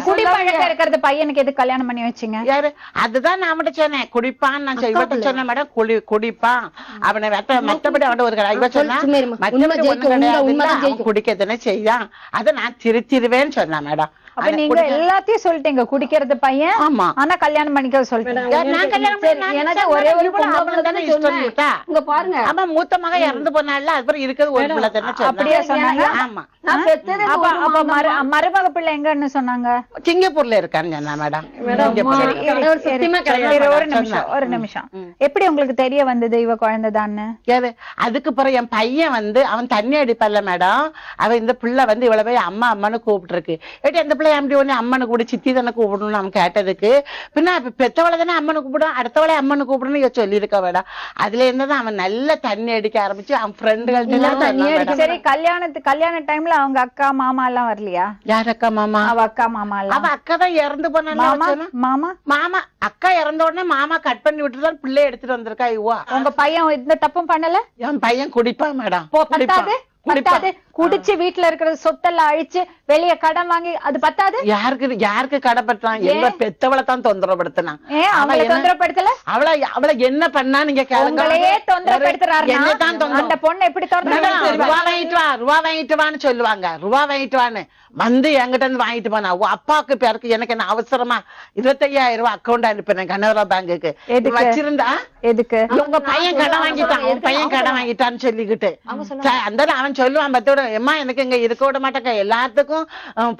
குடிப்பழக்கம் இருக்கிறது பையனுக்கு எது கல்யாணம் பண்ணி வச்சீங்க? யாரு? அதுதான் நான் மட்டும் சொன்னேன், குடிப்பான்னு நான் இவட்ட சொன்னேன் மேடம். குடிப்பான் அவனை மத்தபடி அவன் ஒரு இவ சொன்னா மத்தபடி ஒண்ணு கிடையாது, குடிக்கத்தானே செய்யான், அதை நான் திருத்திருவேன்னு சொன்னேன் மேடம். அப்ப நீங்க எல்லாத்தையும் சொல்லிட்டீங்க, குடிக்கிறது பையன். ஆமா. ஆனா கல்யாணம் பண்ணிக்க சொல்லிட்டீங்க. நான் கல்யாணம் பண்ணி எனக்கு ஒரே ஒரு அவளை தானே இஷ்டம் இல்லட்டா. இங்க பாருங்க, ஆமா மூத்த மகன் இறந்து போனால அதுக்கப்புறம் இருக்கிறது ஒரு பிள்ளை தானே சொன்னேன். அப்படியே சொன்னாங்க. ஆமா. நான் பெத்தது அப்ப மருமக பிள்ளை எங்கன்னு சொன்னாங்க? சிங்கப்பூர்ல இருக்கான்னு சொன்னா மேடம். ஒரு நிமிஷம். எப்படி உங்களுக்கு தெரிய வந்தது இவ குழந்தைதான்னு? அதுக்கு பிறகு என் பையன் வந்து அவன் தண்ணி அடிப்பல்ல மேடம், அவன் இந்த பிள்ளை வந்து இவ்வளவு போய் அம்மா அம்மான்னு கூப்பிட்டு இருக்கு. ஏட்டி அந்த பிள்ளை எப்படி ஒண்ணு அம்மனை கூட சித்தி தானே கூப்பிடணும்னு அவன் கேட்டதுக்கு, பின்ன பெத்தவளை தானே அம்மனை கூப்பிடும், அடுத்தவளை அம்மனை கூப்பிடணும்னு இவ சொல்லியிருக்க மேடம். அதுல இருந்துதான் அவன் நல்ல தண்ணி அடிக்க ஆரம்பிச்சு அவன் ஃப்ரெண்டுகள். சரி, கல்யாண டைம்ல அவங்க அக்கா மாமா எல்லாம் வரலையா? யார் அக்கா மாமா? அவ அக்கா மாமா எல்லாம். அவ அக்கா தான் இறந்து போனாங்க. மாமா அக்கா இறந்த உடனே மாமா கட் பண்ணி விட்டுதான் பிள்ளை எடுத்துட்டு வந்திருக்கா. இவா உங்க பையன் இந்த தப்பும் பண்ணல? என் பையன் குடிப்பான் மேடம். பத்தாது குடிச்சு வீட்டுல இருக்கிற சொத்தெல்லாம் அழிச்சு வெளிய கடன் வாங்கி அது பத்தாது? யாருக்கு கடை பற்றான்? எங்க பெத்தவளை தான் தொந்தரப்படுத்தினான். தொந்தரப்படுத்தல? அவளை என்ன பண்ணா நீங்க உங்களையே தொந்தரப்படுத்துறாரு. அந்த பொண்ணு எப்படி ரூபா வாங்கிட்டு வான்னு சொல்லுவாங்க, ரூபா வாங்கிட்டு வான்னு வந்து என்கிட்ட இருந்து வாங்கிட்டு போனா. அப்பாவுக்கு பேருக்கு எனக்கு என்ன அவசரமா 25,000 ரூபாய் அக்கௌண்ட் அனுப்பினேன் கனரா பேங்குக்கு. வச்சிருந்தா எதுக்கு? உங்க பையன் கடன் வாங்கிட்டான், உங்க பையன் கடன் வாங்கிட்டான்னு சொல்லிக்கிட்டு அந்த அவன் சொல்லுவான் பத்தோட, எம்மா எனக்கு இங்க இருக்க விட மாட்டேங்க, எல்லாத்துக்கும்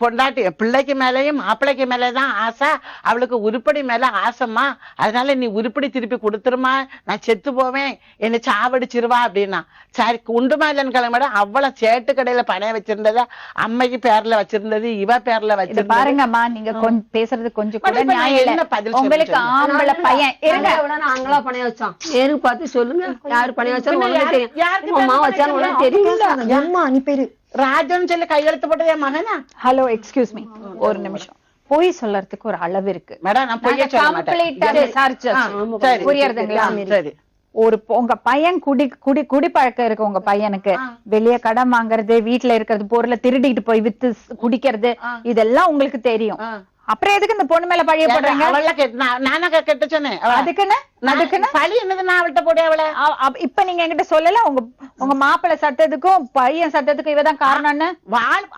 பொண்டாட்டி பிள்ளைக்கு மேலயும் மாப்பிள்ளைக்கு மேலதான் ஆசை, அவளுக்கு உருப்படி மேல ஆசைம்மா, அதனால நீ உருப்படி திருப்பி கொடுத்துருமா, நான் செத்து போவேன், என்னை சாவடிச்சிருவா அப்படின்னா. சரி உண்டுமா இல்லைன்னு கிளம்பிட. அவ்வளவு சேட்டு கடையில பணம் வச்சிருந்தத அம்மைக்கு பேர்ல வச்சிருந்தது, இவ பேர்ல வச்சிருந்தது. பாருங்கம்மா, நீங்க பேசுறது கொஞ்சம் கூட நியாயம் இல்ல. உங்களுக்கு ஆம்பளை பையன் இருங்க, நாங்களா பணைய வச்சோம், பேருக்கு பார்த்து சொல்லுங்க யாரு பணைய வச்சாலும் அம்மா வச்சாலும் தெரியும். அம்மா நீ பேரு ராஜன் சொல்லி கையெழுத்து போட்டது என் மகனா? ஹலோ எக்ஸ்கியூஸ் மீ, ஒரு நிமிஷம். பொய் சொல்லறதுக்கு ஒரு அளவு இருக்கு மேடம். நான் பொய்ய சொல்ல மாட்டேன். புரியுறதுங்களா? சரி, உங்க பையன் குடிப்பழக்கம் இருக்கு உங்க பையனுக்கு, வெளியே கடன் வாங்குறது, வீட்டுல இருக்கிறது பொருளை திருடிட்டு போய் வித்து குடிக்கிறது, இதெல்லாம் உங்களுக்கு தெரியும். அப்புறம் எதுக்கு இந்த பொண்ணு மேல பழிய போடுறாங்க? நானா கெட்ட சொன்னேன். அதுக்குன்னு பழி என்னது? நான் அவள்கிட்ட போட அவளை. இப்ப நீங்க என்கிட்ட சொல்லல உங்க மாப்பிள்ளை சத்தத்துக்கும் பையன் சத்தத்துக்கும் இவதான் காரணம்னு?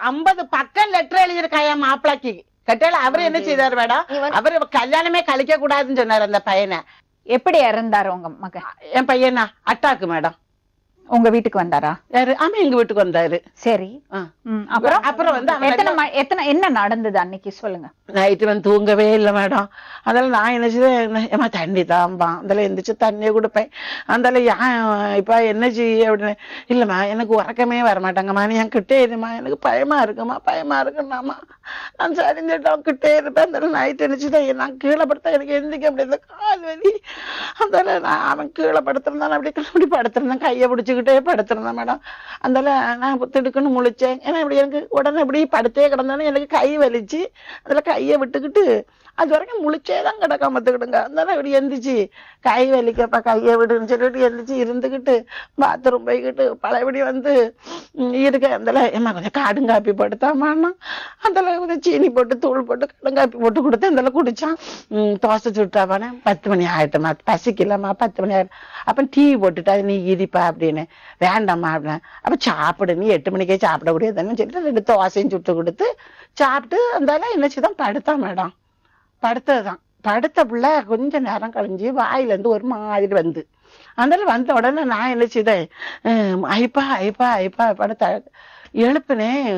50 பக்கம் லெட்டர் எழுதியிருக்கா என் மாப்பிள்ளைக்கு. கட்டால அவரு என்ன செய்தாரு மேடம்? அவரு கல்யாணமே கழிக்க கூடாதுன்னு சொன்னாரு அந்த பையனை. எப்படி இறந்தாரு உங்க மகன்? என் பையனா அட்டாக்கு மேடம். உங்க வீட்டுக்கு வந்தாரா? யாரு? ஆமா எங்க வீட்டுக்கு வந்தாரு. சரி, அப்புறம் வந்து என்ன நடந்தது அன்னைக்கு சொல்லுங்க. நைட்டு வந்து தூங்கவே இல்லை மேடம். அதனால நான் என்ன செய்ய, தண்ணி தான்பான், அதில் எந்திரிச்சு தண்ணியை கொடுப்பேன். அதனால இப்ப என்ன செய்ய அப்படின்னு, இல்லம்மா எனக்கு உறக்கமே வரமாட்டாங்கம்மா, நீ என் கிட்டே இருமா, எனக்கு பயமா இருக்குன்னாமா. நான் சரிஞ்சிட்டோம் கிட்டே இருப்பேன். அந்த நைட் என்னச்சுதான் நான் கீழே படுத்தா எனக்கு எந்திரிக்க முடியாது, கால் வலி. அதனால நான் அவன் கீழே படுத்திருந்தான், அப்படி படுத்திருந்தேன், கையை பிடிச்சுக்கிட்டே படுத்திருந்தேன் மேடம். அதனால நான் திடுக்குன்னு முழிச்சேன். ஏன்னா இப்படி எனக்கு உடனே இப்படி படுத்தே கிடந்தானே எனக்கு கை வலிச்சு, அதுல கையை விட்டுக்கிட்டு அது வரைக்கும் முழிச்சேதான் கிடக்க மத்துக்கிடுங்க. அதனால இப்படி எந்திரிச்சு கை வலிக்கப்ப கையை விடுன்னு சொல்லிட்டு எந்திரிச்சு இருந்துக்கிட்டு பாத்ரூம் போய்கிட்டு பழையபடி வந்து இருக்க அந்த ஏமா கொஞ்சம் கடுங்காப்பி போட்டுத்தாமான்னா அந்த கொஞ்சம் சீனி போட்டு தூள் போட்டு கடுங்காப்பி போட்டு கொடுத்து அந்த குடிச்சான். தோசை சுட்டாப்பானே 10 மணி ஆயிட்டுமா, பசிக்கலம்மா 10 மணி ஆயிடும். அப்ப டீ போட்டுட்டா நீ இரிப்பா அப்படின்னு. வேண்டாம்மா அப்படின்னு. அப்ப சாப்பிடு, நீ 8 மணிக்கே சாப்பிட முடியாதுன்னு சொல்லிட்டு 2 தோசையும் சுட்டு கொடுத்து சாப்பிட்டு அந்த என்னச்சுதான் படுத்தான் மேடம். படுத்ததுதான். படுத்த பிள்ளை கொஞ்ச நேரம் கழிஞ்சு வாயில இருந்து ஒரு மாதிரி வந்து அந்த வந்த உடனே நான் என்ன செய்தேன், ஐப்பா ஐப்பா ஐப்பா படுத்த எழுப்புனேன்.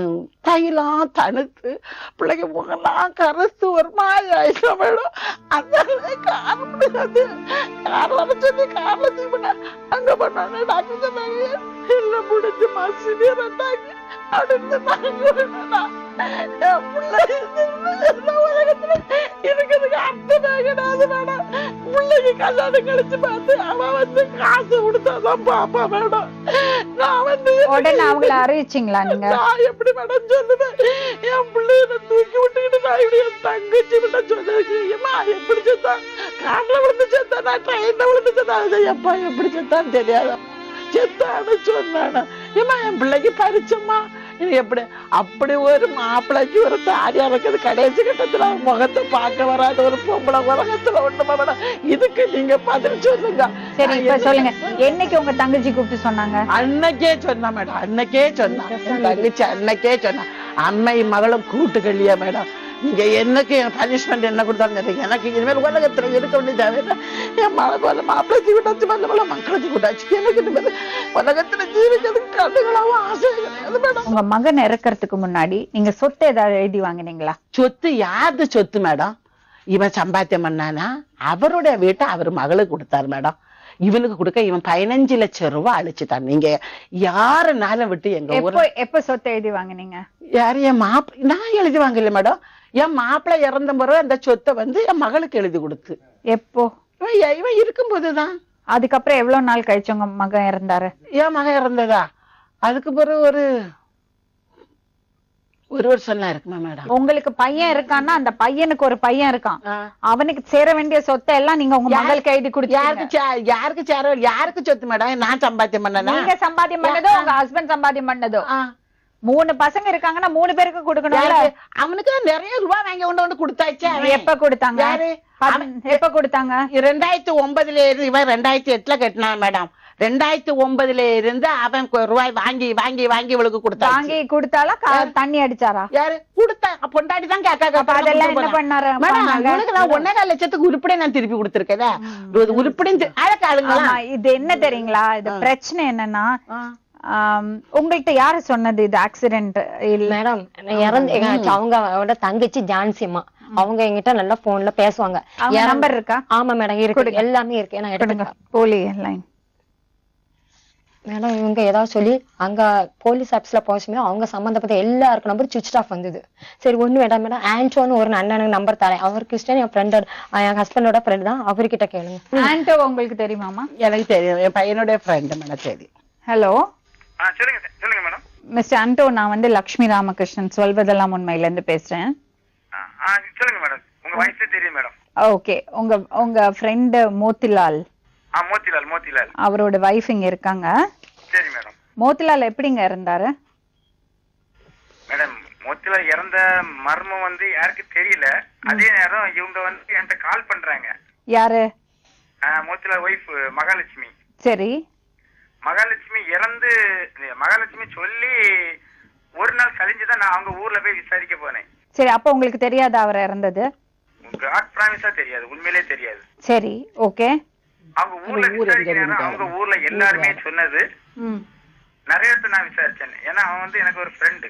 கையெல்லாம் தணுத்து பிள்ளைக்கு முகெல்லாம் கரைச்சு ஒரு மாதிரி ஆயிடுச்சு மேடம். அந்த கார் முடியாது, கார்ல சொல்லி கார்ல தீவின அங்க பண்ணாங்க. டாக்டர் சொன்னாங்க இல்ல முடிஞ்சு மாசினியா ரெண்டாங்க அப்படின்னு இருக்கிறதுக்கு அர்த்தமே கிடையாது மேடம். பிள்ளைக்கு கல்யாணம் கழிச்சு பார்த்து அவன் வந்து காசு கொடுத்தாதான் பாப்பா மேடம். நான் வந்து உடனே அவங்கள அறிவிச்சிங்களா நீங்க? நான் எப்படி மேடம் சொல்லுவேன், என் பிள்ளைய தூக்கி விட்டுக்கிட்டு நான் இப்படி என் தங்கச்சி விட்ட சொல்லிருக்கேம்மா எப்படி செத்தான், கார்ல விழுந்து செத்தான், நான் ட்ரெயின்ல விழுந்து செத்தான், எப்பா எப்படி செத்தான்னு தெரியாத செத்தான்னு சொன்னானா. ஏமா என் பிள்ளைக்கு பறிச்சம்மா எப்படி அப்படி ஒரு மாப்பிள்ளைக்கு ஒரு தாரியா இருக்குது. கடைசி கட்டத்துல முகத்தை பார்க்க வராத ஒரு பொம்பளை உலகத்துல ஒண்ணுமா மேடம். இதுக்கு நீங்க பதில் சொல்லுங்க. சரி இப்ப சொல்லுங்க, என்னைக்கு உங்க தங்கச்சி கூப்பிட்டு சொன்னாங்க? அன்னைக்கே சொன்னா மேடம், அன்னைக்கே சொன்னா தங்கச்சி, அன்னைக்கே சொன்னா அம்மை மகளும் கூட்டுக்கல்லையா மேடம். நீங்க எனக்கு பனிஷ்மெண்ட் என்ன கொடுத்தாலும் எனக்கு இனிமேல் உலகத்துல இருக்க வேண்டியது என் மழை போல மாப்பிள்ளைச்சு கூட்டாச்சு மல்ல போல மக்களுக்கு கூட்டாச்சு. எனக்கு இனிமேல் உலகத்துல ஜீவிக்கிறதுக்கு கண்டுகளாவும் ஆசை கிடையாது மேடம். உங்க மகன் இறக்கறதுக்கு முன்னாடி நீங்க சொத்து ஏதாவது எழுதி வாங்கினீங்களா? சொத்து யாரு சொத்து மேடம்? இவன் சம்பாத்தியம் பண்ணானா அவருடைய வீட்டை அவர் மகளுக்கு கொடுத்தாரு மேடம். இவனுக்கு கொடுக்க இவன் 15 லட்சம் ரூபாய் அழிச்சுட்டான். நீங்க யாருனாலும் விட்டு எங்க ஊர்ல எப்ப சொத்தை எழுதி வாங்கினீங்க? யாரு என் நான் எழுதி வாங்கல மேடம். என் மாப்பிள்ளை இறந்த பிறகு அந்த சொத்தை வந்து என் மகளுக்கு எழுதி கொடுத்து. எப்போ? இவன் இருக்கும் போதுதான். அதுக்கப்புறம் எவ்வளவு நாள் கழிச்சு உங்க மகன் இறந்தாரு? என் மகன் இறந்ததா அதுக்கு பிறகு ஒரு வருஷம் இருக்குமா மேடம். உங்களுக்கு பையன் இருக்கான்னா அந்த பையனுக்கு ஒரு பையன் இருக்கான், அவனுக்கு சேர வேண்டிய சொத்தை எல்லாம் நீங்க உங்க மகளுக்கு எழுதி கொடுத்தீங்க. யாருக்கு சேர யாருக்கு சொத்து மேடம்? நான் சம்பாத்தியம் பண்ணனா? நீங்க சம்பாத்தியம் பண்ணதோ உங்க ஹஸ்பண்ட் சம்பாத்தியம் பண்ணதோ? 3 பசங்க இருக்காங்கன்னா 3 பேருக்கு கொடுக்கணும். அவனுக்கு நிறைய ரூபாய் வாங்கி கொண்டு கொடுத்தாச்சு. எப்ப கொடுத்தாங்க? எப்ப கொடுத்தாங்க? 2009 இவன் 2008 கட்டினான் மேடம். 2009 இருந்து அவன் ரூபாய் வாங்கி வாங்கி வாங்கி இவளுக்கு கொடுத்தா. வாங்கி கொடுத்தாலா தண்ணி அடிச்சாரா? யாரு கொடுத்தா? பொண்டாட்டி தான் கேட்க. அதெல்லாம் என்ன பண்ணாரு? நான் 1.25 லட்சத்துக்கு உருப்படி நான் திருப்பி கொடுத்திருக்கேன். உருப்படி அழகாளுங்களா. இது என்ன தெரியுங்களா, இது பிரச்சனை என்னன்னா உங்கள்கிட்ட யாரு சொன்னது இது ஆக்சிடென்ட் இல்ல? மேடம் அவங்களோட தங்கச்சி ஜான்சிமா அவங்க என்கிட்ட நல்லா போன்ல பேசுவாங்க. நம்பர் இருக்கா? ஆமா மேடம் இருக்கு, எல்லாமே இருக்கு. நான் எடுத்துங்க போலி லைன் மேடம். இவங்க ஏதாவது சொல்லி அங்க போலீஸ் ஆபீஸ்ல போச்சுமே அவங்க சம்பந்தப்பட்ட எல்லாருக்கும் நம்பர் சுவிச் ஆஃப் வந்தது. சரி ஒண்ணு வேண்டாம் மேடம், ஆண்டோன்னு ஒரு அண்ணனுக்கு நம்பர் தரேன். அவர் கிறிஸ்டியன், என் ஃப்ரெண்டோட என் ஹஸ்பண்டோட ஃப்ரெண்ட் தான், அவர்கிட்ட கேளுங்க. ஆண்டோ உங்களுக்கு தெரியுமாமா? எனக்கு தெரியும், என் பையனுடைய ஃப்ரெண்ட் மேடம். சரி ஹலோ சொல்லுங்க மேடம். மிஸ்டர் ஆண்டோ, நான் வந்து லட்சுமி ராமகிருஷ்ணன் சொல்வதெல்லாம் உண்மையில இருந்து பேசுறேன். சொல்லுங்க மேடம், உங்க வயசு தெரியும் மேடம். ஓகே, உங்க ஃப்ரெண்ட் மோத்திலால். மோத்திலால் அவரோட வைஃப் இங்க இருக்காங்க. சரி மேடம். மோத்திலால் எப்படிங்க இருந்தாரு மேடம்? மோத்திலால் இறந்த மர்மம் வந்து யாருக்கு தெரியல. அதே நேரம் இவங்க வந்து என்கிட்ட கால் பண்றாங்க. யாரு? மோத்திலால் வைஃப் மகாலட்சுமி. சரி, மகாலட்சுமி இறந்து மகாலட்சுமி சொல்லி ஒரு நாள் கழிஞ்சுதான் நான் அவங்க ஊர்ல போய் விசாரிக்க போனேன். சரி, அப்ப உங்களுக்கு தெரியாது அவர் இறந்தது? காட் பிராமிஸா தெரியாது, உண்மையிலே தெரியாது. சரி, ஓகே. அவங்க ஊர்ல விசாரிக்கிறேன். அவங்க ஊர்ல எல்லாருமே சொன்னது நிறைய இடத்துல நான் விசாரிச்சேன். ஏன்னா அவன் வந்து எனக்கு ஒரு ஃப்ரெண்டு.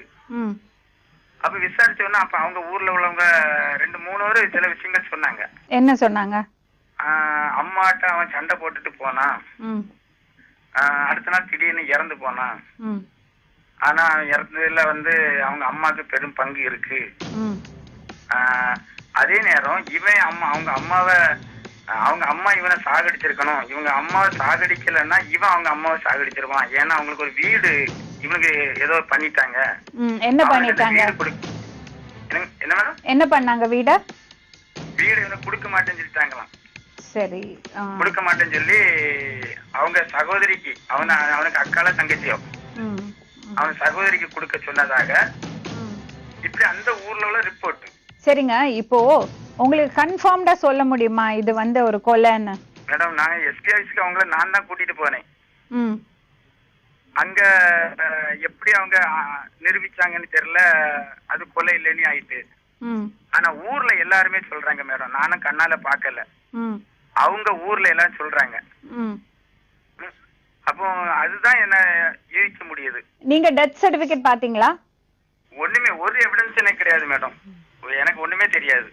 அப்ப விசாரிச்சோன்னா அப்ப அவங்க ஊர்ல உள்ளவங்க 2-3 பேர் சில விஷயங்கள் சொன்னாங்க. என்ன சொன்னாங்க? அம்மாட்ட அவன் சண்டை போட்டுட்டு போனான், அடுத்த நாள் திடீர்னு இறந்து போனான். ஆனா இறந்ததுல வந்து அவங்க அம்மாக்கு பெரும் பங்கு இருக்கு. அதே நேரம் இவன் அவங்க அம்மா இவனை சாகடிச்சிருக்கணும். இவங்க அம்மாவை சாகடிக்கலன்னா இவன் அவங்க அம்மாவை சாகடிச்சிருவான். ஏன்னா அவங்களுக்கு ஒரு வீடு இவனுக்கு ஏதோ பண்ணிட்டாங்க. என்ன பண்ணிட்டாங்க? என்ன மேடம்? என்ன பண்ணாங்க வீட? வீடு வந்து கொடுக்க மாட்டேன்னு சொல்லிட்டாங்களாம். சரி. கொடுக்க மாட்டேன்னு சொல்லி அவங்க சகோதரிக்கு அவனுக்கு அக்கால தங்கச்சியோ அவன் சகோதரிக்கு கொடுக்க சொன்னதாக இப்படி அந்த ஊர்ல உள்ள ரிப்போர்ட். சரிங்க, இப்போ உங்களுக்கு கன்ஃபார்ம்டா சொல்ல முடியுமா இது வந்து ஒரு கொலைன்னு? மேடம் நாங்க எஸ்பி ஆபீஸ்க்கு அவங்கள நான் தான் கூட்டிட்டு போனேன். அங்க எப்படி அவங்க நிரூபிச்சாங்கன்னு தெரியல, அது கொலை இல்லைன்னு ஆயிட்டு. ஆனா ஊர்ல எல்லாருமே சொல்றாங்க மேடம், நானும் கண்ணால பாக்கல, அவங்க ஊர்ல எல்லாம் சொல்றாங்க. அப்போ அதுதான் என்ன யூகிக்க முடியுது. நீங்க டெத் சர்டிபிகேட் பாத்தீங்களா? ஒண்ணுமே ஒரு எவிடன்ஸ் எனக்கு கிடையாது மேடம், எனக்கு ஒண்ணுமே தெரியாது.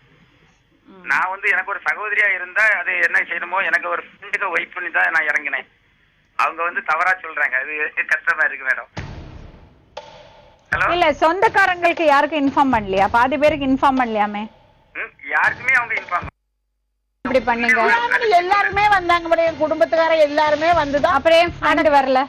நான் வந்து எனக்கு ஒரு சகோதரியா இருந்தா அது என்ன செய்யணுமோ எனக்கு ஒரு ஃப்ரெண்டுக்கு வெயிட் பண்ணி தான் நான் இறங்கினேன். அவங்க வந்து தவறா சொல்றாங்க, அது கஷ்டமா இருக்கு மேடம். ஹலோ, இல்ல சொந்தக்காரங்களுக்கு யாருக்கும் இன்ஃபார்ம் பண்ணலையா? பாதி பேருக்கு இன்ஃபார்ம் பண்ணலையாமே? யாருக்குமே அவங்க இன்ஃபார்ம் இப்படி பண்ணீங்க? எல்லாருமே வந்தாங்க மேடம், என் குடும்பத்துக்கார எல்லாருமே வந்துதான். அப்புறம் ஏன் ஃப்ரெண்ட் வரல?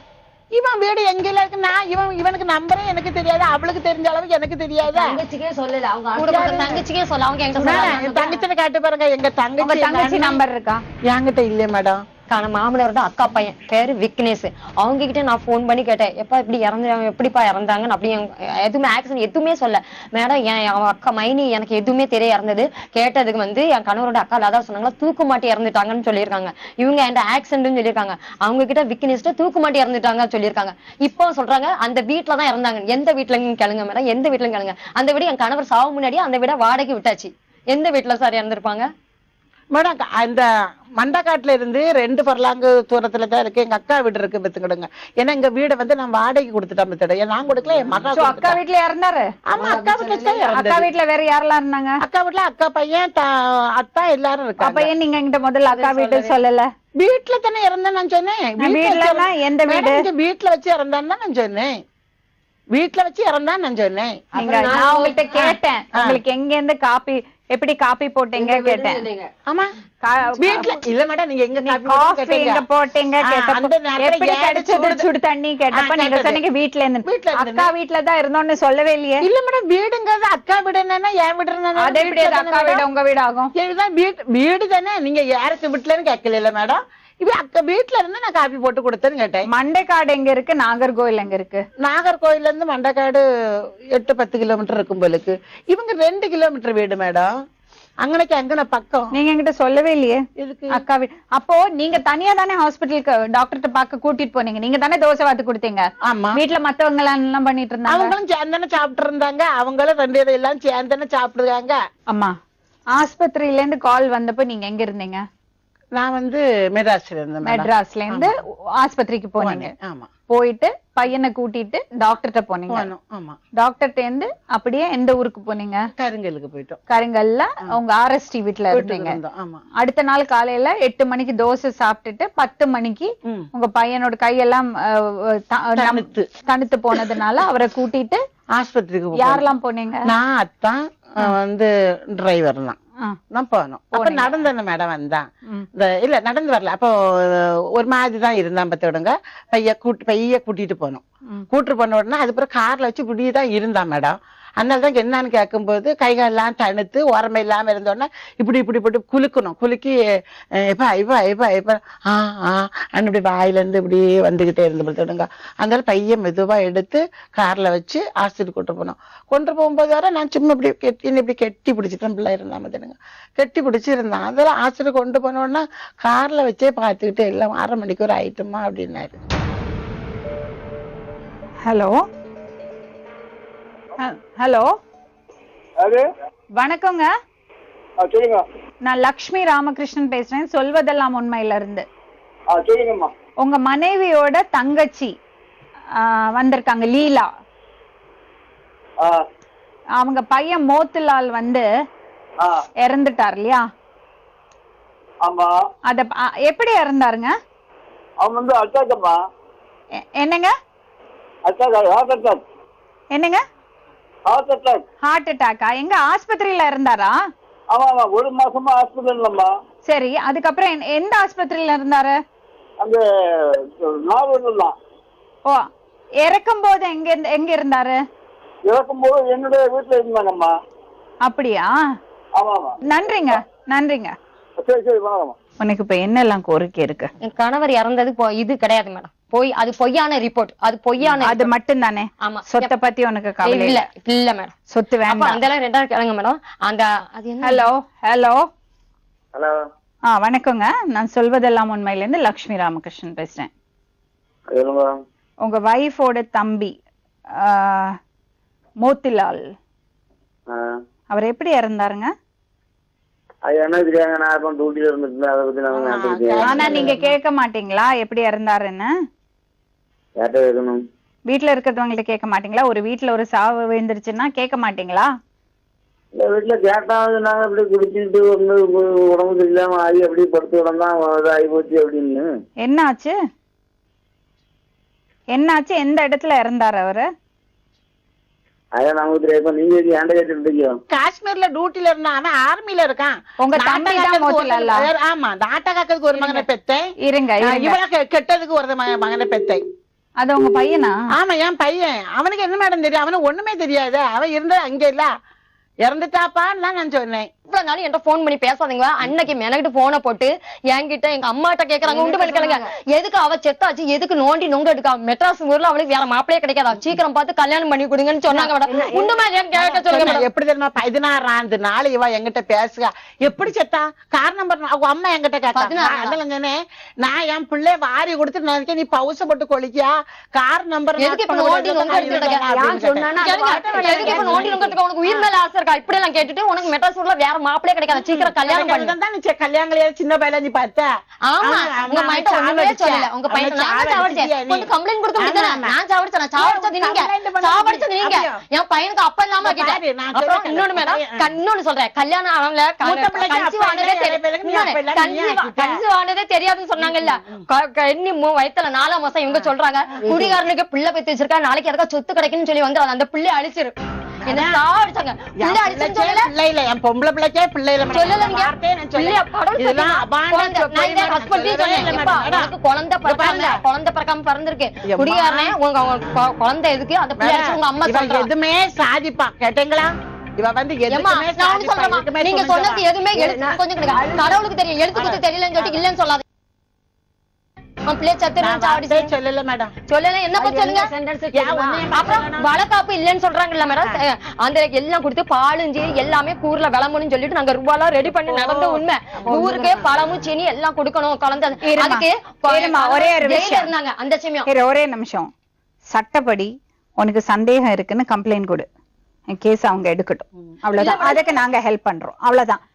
இவன் வீடு எங்கேல இருக்குன்னா இவனுக்கு நம்பரே எனக்கு தெரியாது, அவளுக்கு தெரிஞ்ச அளவுக்கு எனக்கு தெரியாது. தங்கச்சிக்கே சொல்லல, அவங்க தங்கச்சிக்கே சொல்ல, அவங்க என்கிட்ட தங்கச்சியை காட்டு பாருங்க, எங்க தங்கச்சி நம்பர் இருக்கா? என்கிட்ட இல்லையே மேடம். மாமனாரோட அக்கா பையன் பேரு விக்னேஷ், அவங்க கிட்ட நான் போன் பண்ணி கேட்டேன், எப்ப இப்படி இறந்தாங்க, எப்படிப்பா இறந்தாங்கன்னு. அப்படி எதுவுமே ஆக்சிடென்ட் எதுவுமே சொல்ல மேடம். என் அக்கா மைனி எனக்கு எதுவுமே தெரிய இறந்தது. கேட்டதுக்கு வந்து என் கணவரோட அக்கா அதான் சொன்னாங்களா, தூக்கு மாட்டி இறந்துட்டாங்கன்னு சொல்லியிருக்காங்க. இவங்க என் ஆக்சிடென்ட்னு சொல்லியிருக்காங்க. அவங்க கிட்ட விக்னேஷ்ட தூக்கு மாட்டி இறந்துட்டாங்கன்னு சொல்லியிருக்காங்க. இப்போ சொல்றாங்க அந்த வீட்டுலதான் இறந்தாங்க. எந்த வீட்டுலன்னு கேளுங்க மேடம், எந்த வீட்டுல கேளுங்க. அந்த வீடு என் கணவர் சாவு முன்னாடியே அந்த வீட வாடகை விட்டாச்சு. எந்த வீட்டுல சார் இறந்திருப்பாங்க மேடம்? அந்த மண்டக்காட்டுல இருந்து 2 பர்லாங்கு தூரத்துல தான் இருக்கு எங்க அக்கா வீடு இருக்கு பத்துக்கிடுங்க. ஏன்னா எங்க வீடை வந்து நான் வாடகைக்கு கொடுத்துட்டேன் பத்துட, நான் கொடுக்கல, என் மகா. அக்கா வீட்டுல இறந்தாரு? ஆமா, அக்கா வீட்டுல. அக்கா வீட்டுல வேற யாரெல்லாம் இருந்தாங்க? அக்கா வீட்டுல அக்கா பையன் அத்தா எல்லாரும் இருக்காங்க. அப்ப ஏன் நீங்க என்கிட்ட முதல்ல அக்கா வீட்டு சொல்லல? வீட்டுல தானே இறந்தேன் நான் சொன்னேன். வீட்டுல எந்த வீடு? வீட்டுல வச்சு இறந்தான்னு தான் நான் சொன்னேன். வீட்டுல வச்சு இறந்தான் நான் சொன்னேன். நான் உங்ககிட்ட கேட்டேன், உங்களுக்கு எங்க இருந்து காப்பி, எப்படி காப்பி போட்டீங்க கேட்டேன். ஆமா, வீட்டுல இல்ல மேடம், நீங்க எங்க காஃபி எங்க போட்டீங்க கேட்டப்ப, எப்படி கிடைச்சது சுடு தண்ணி கேட்டப்ப நீங்க சொன்னீங்க வீட்டுல இருந்து. அக்கா வீட்டுல தான் இருந்தோம்னு சொல்லவே இல்லையே. இல்ல மேடம், வீடுங்கிறது அக்கா வீடு என்னன்னா என் வீடு என்னன்னா, அது எப்படி அக்கா வீடு உங்க வீடு ஆகும்? இதுதான் வீடு தானே. நீங்க யாருக்கு வீட்டுலன்னு கேட்கல மேடம், இது அக்கா வீட்டுல இருந்து நான் காப்பி போட்டு கொடுத்தேன்னு கேட்டேன். மண்டைக்காடு எங்க இருக்கு, நாகர்கோவில் எங்க இருக்கு? நாகர்கோவில்ல இருந்து மண்டைக்காடு 8-10 கிலோமீட்டர் இருக்கும் போலுக்கு. இவங்க 2 கிலோமீட்டர் வீடு மேடம், அங்கனைக்கு அங்கன பக்கம். நீங்க என்கிட்ட சொல்லவே இல்லையே அக்கா வீடு. அப்போ நீங்க தனியா தானே ஹாஸ்பிட்டலுக்கு டாக்டர்கிட்ட பாக்க கூட்டிட்டு போனீங்க, நீங்க தானே தோசை வாத்து கொடுத்தீங்க. ஆமா, வீட்டுல மத்தவங்க எல்லாம் பண்ணிட்டு இருந்தாங்க. அவங்களும் சேர்ந்தானே சாப்பிட்டு இருந்தாங்க, அவங்களும் 2 எல்லாம் சேர்ந்தானே சாப்பிடுறாங்க. அம்மா, ஆஸ்பத்திரியில இருந்து கால் வந்தப்ப நீங்க எங்க இருந்தீங்க? நான் வந்து மெட்ராஸ்ல இருந்தேன். மெட்ராஸ்ல இருந்து ஆஸ்பத்திரிக்கு போனீங்க. ஆமா, போயிட்டு பையனை கூட்டிட்டு டாக்டர்கிட்ட போனீங்க. ஆமா, டாக்டர்கிட்ட இருந்து அப்படியே எந்த ஊருக்கு போனீங்க? கருங்கலுக்கு போயிட்டோம். கருங்கல்ல உங்க ஆர்எஸ்டி வீட்டுல இருந்தீங்க. அடுத்த நாள் காலையில 8 மணிக்கு தோசை சாப்பிட்டுட்டு 10 மணிக்கு உங்க பையனோட கையெல்லாம் தனுத்து போனதுனால அவரை கூட்டிட்டு ஆஸ்பத்திரிக்கு யாரெல்லாம் போனீங்க? நான், அத்தான், வந்து டிரைவர் தான் நான் போனோம். அப்ப நடந்து மேடம் வந்தான். இல்ல நடந்து வரல, அப்போ ஒரு மாதிரிதான் இருந்தான் பத்தோடுங்க. பைய கூட்டிட்டு போனோம். கூட்டிட்டு போன உடனே அதுக்கப்புறம் கார்ல வச்சு இப்படிதான் இருந்தான் மேடம். அதனாலதான் என்னன்னு கேட்கும்போது கைகள் எல்லாம் தனுத்து உரமை இல்லாம இருந்தோடனே இப்படி போட்டு குலுக்கணும். குலுக்கி இப்படி வாயில இருந்து இப்படி வந்துகிட்டே இருந்து படுத்துடுங்க. அதனால பையன் மெதுவா எடுத்து கார்ல வச்சு ஆஸ்பத்திரி கொண்டு போனோம். கொண்டு போகும்போது வர நான் சும்மா இப்படி கெட்டி பிடிச்சிட்டேன். பிள்ளை இருந்தா மதினுங்க கெட்டி பிடிச்சிருந்தான். அதெல்லாம் ஆஸ்பத்திரி கொண்டு போனோன்னா கார்ல வச்சே பார்த்துக்கிட்டு எல்லாம் 1/2 மணிக்கு ஆயிட்டுமா அப்படின்னாரு. ஹலோ ஹலோ, வணக்கங்க. நான் லக்ஷ்மி ராமகிருஷ்ணன் பேசுறேன், சொல்வதெல்லாம் உண்மையில இருந்து. உங்க மனைவியோட தங்கச்சி வந்திருக்காங்க, லீலா. அவங்க பையன் மோத்துலால் வந்து இறந்துட்டார் இல்லையா? அத எப்படி இறந்தாருங்க? என்னங்க என்னங்க ஹார்ட் அட்டாக்கா? எங்க ஆஸ்பத்திரியில இருந்தாரா? ஆமா, 1 மாசமா ஹாஸ்பிடல்ல. சரி, அதுக்கப்புறம் எந்த ஆஸ்பத்திரியில இருந்தாரு? அங்க நாகூர்ல. ஓ, இறக்கும் போது எங்க இருந்தாரு? இறக்கும் போது என்னுடைய வீட்டுல இருந்தாங்கம்மா. அப்படியா? ஆமா ஆமா. நன்றிங்க நன்றிங்க. சரி சரி வணக்கம். உனக்கு இப்ப என்னெல்லாம் கோரிக்கை இருக்கு? என் கணவர் இறந்தது இது கிடையாது மேடம். அது பொய்யான ரிப்போர்ட். அது பொய்யான அது மட்டும் தானே? ஆமா. சொத்தை பத்தி உனக்கு கவலை இல்ல இல்ல மேடம். சொத்து வேண்டாம். அந்த எல்லாம் ரெண்டாவது கேளுங்க மேடம். அந்த அது என்ன? Hello hello hello. வணக்கங்க. நான் சொல்வதெல்லாம் உண்மையில இருந்து லக்ஷ்மி ராமகிருஷ்ணன் பேசுறேன். உங்க வைஃபோட தம்பி மோத்திலால் அவர் எப்படி இறந்தாருங்க? ஆனா நீங்க கேட்க மாட்டீங்களா எப்படி இறந்தாருன்னு? வீட்டுல இருக்கிறவங்கள்ட்ட கேட்க மாட்டீங்களா? ஒரு வீட்டுல ஒரு சாவு விழுந்துருச்சுன்னா கேட்க மாட்டீங்களா? வீட்டுல கேட்டாவது நாங்க அப்படி குடிச்சுட்டு உடம்பு சரியில்லாம ஆகி அப்படி படுத்து உடம்பா ஆகி போச்சு அப்படின்னு. என்னாச்சு என்னாச்சு? எந்த இடத்துல இறந்தாரு அவரு? அதான் நமக்கு தெரியும். நீங்க ஏன்ட கேட்டு காஷ்மீர்ல டியூட்டில இருந்தா அவன் ஆர்மில இருக்கான். உங்க தம்பி தான் மோத்திலாலா? ஆமா, நாட்டை காக்கிறதுக்கு ஒரு மகனை பெத்தேன். இருங்க இவள கெட்டதுக்கு ஒரு மகனை பெத்தேன். அது உங்க பையனா? ஆமா, என் பையன். அவனுக்கு என்ன மேடம் தெரியும்? அவனுக்கு ஒண்ணுமே தெரியாது. அவன் இருந்த அங்க இல்ல, இறந்துட்டாப்பான்னு நான் சொன்னேன். இவ்வளவு நாள் என்கிட்ட போன் பண்ணி பேசாதீங்க. அன்னைக்கு மெனக்கிட்டு போனை போட்டு என்கிட்ட எங்க அம்மாட்ட கேக்குறாங்க, உண்டு பண்ணி கேளுங்க, எதுக்கு அவ செத்தாச்சு, எதுக்கு நோண்டி நொங்க எடுக்கா, மெட்ராஸ் ஊர்ல அவளுக்கு வேற மாப்பிளையே கிடைக்காதா, சீக்கிரம் பார்த்து கல்யாணம் பண்ணி கொடுங்கன்னு சொன்னாங்க மேடம். உண்டு மாதிரி கேட்க சொல்லுங்க. எப்படி தெரியுமா, 16ஆம் நாள் இவ என்கிட்ட பேசுக, எப்படி செத்தா காரணம் அவங்க அம்மா என்கிட்ட கேட்டாங்க. நான் என் பிள்ளை வாரி கொடுத்து நீ பவுச போட்டு கொளிக்கியா, கார் நம்பர் உயிர் மேல ஆசை இருக்கா, இப்படி எல்லாம் கேட்டுட்டு உனக்கு மெட்ராஸ் ஊர்ல வேற மாப்பிளையே கிடைக்காது, சீக்கிரம் கல்யாணம் பண்ணி கல்யாணம் சின்ன பையல நீ பார்த்த. ஆமா, உங்க மைட்ட ஒண்ணுமே சொல்லல. உங்க பையன் நான் சாவடிச்சேன், கொஞ்சம் கம்ப்ளைண்ட் கொடுக்க முடியல. நான் சாவடிச்சேன், நான் சாவடிச்சது நீங்க, சாவடிச்சது நீங்க. என் பையனுக்கு அப்ப இல்லாம கேட்டேன். அப்புறம் இன்னொன்னு மேடம், இன்னொன்னு சொல்றேன், கல்யாணம் ஆனவங்கள கன்சீவ் ஆனதே தெரியாதுன்னு சொன்னாங்கல்ல. வயித்துல 4ஆம் மாசம் இவங்க சொல்றாங்க, குடிகாரனுக்கு பிள்ளை பெத்து வச்சிருக்கா, நாளைக்கு எதுக்கா சொத்து கிடைக்குன்னு சொல்லி வந்து அந்த பிள்ளை அழிச்சிரு. என்ன சாவடிச்சாங்க, பிள்ளை அழிச்சுன்னு சொல்லல. பிள்ளை இல்ல, என் பொம்பளை பிள்ளைக்கே பிள்ளை இல்ல சொல்லல. குழந்தை பிறக்காம பிறந்திருக்கு, குடிகாரனே குழந்தை எதுக்கு, அந்த பிள்ளை உங்க அம்மா எதுவுமே சாதிப்பான் கேட்டீங்களா? இவ வந்து நீங்க சொன்னது எதுவுமே கொஞ்சம் கடவுளுக்கு தெரியும், எழுத்து குத்து தெரியலன்னு சொல்லிட்டு இல்லன்னு சொல்லாது. சொல்லல மேடம், சொல்லல. என்ன சொல்லுங்க. அப்புறம் வளக்காப்பு இல்லன்னு சொல்றாங்கல்ல மேடம், அந்த எல்லாம் கொடுத்து பாலுஞ்சி எல்லாமே கூர்ல விளம்பணும்னு சொல்லிட்டு நாங்க ரூபாலாம் ரெடி பண்ணி நடந்த உண்மை. ஊருக்கே பழமும் சீனி எல்லாம் கொடுக்கணும் குழந்தை. அதுக்கு ஒரே ஒரு விஷயம் இருந்தாங்க அந்த சமயம். ஒரே நிமிஷம், சட்டப்படி உனக்கு சந்தேகம் இருக்குன்னு கம்ப்ளைண்ட் கொடு, கேஸ் அவங்க எடுக்கட்டும், அவ்வளவுதான். அதுக்கு நாங்க ஹெல்ப் பண்றோம், அவ்வளவுதான்.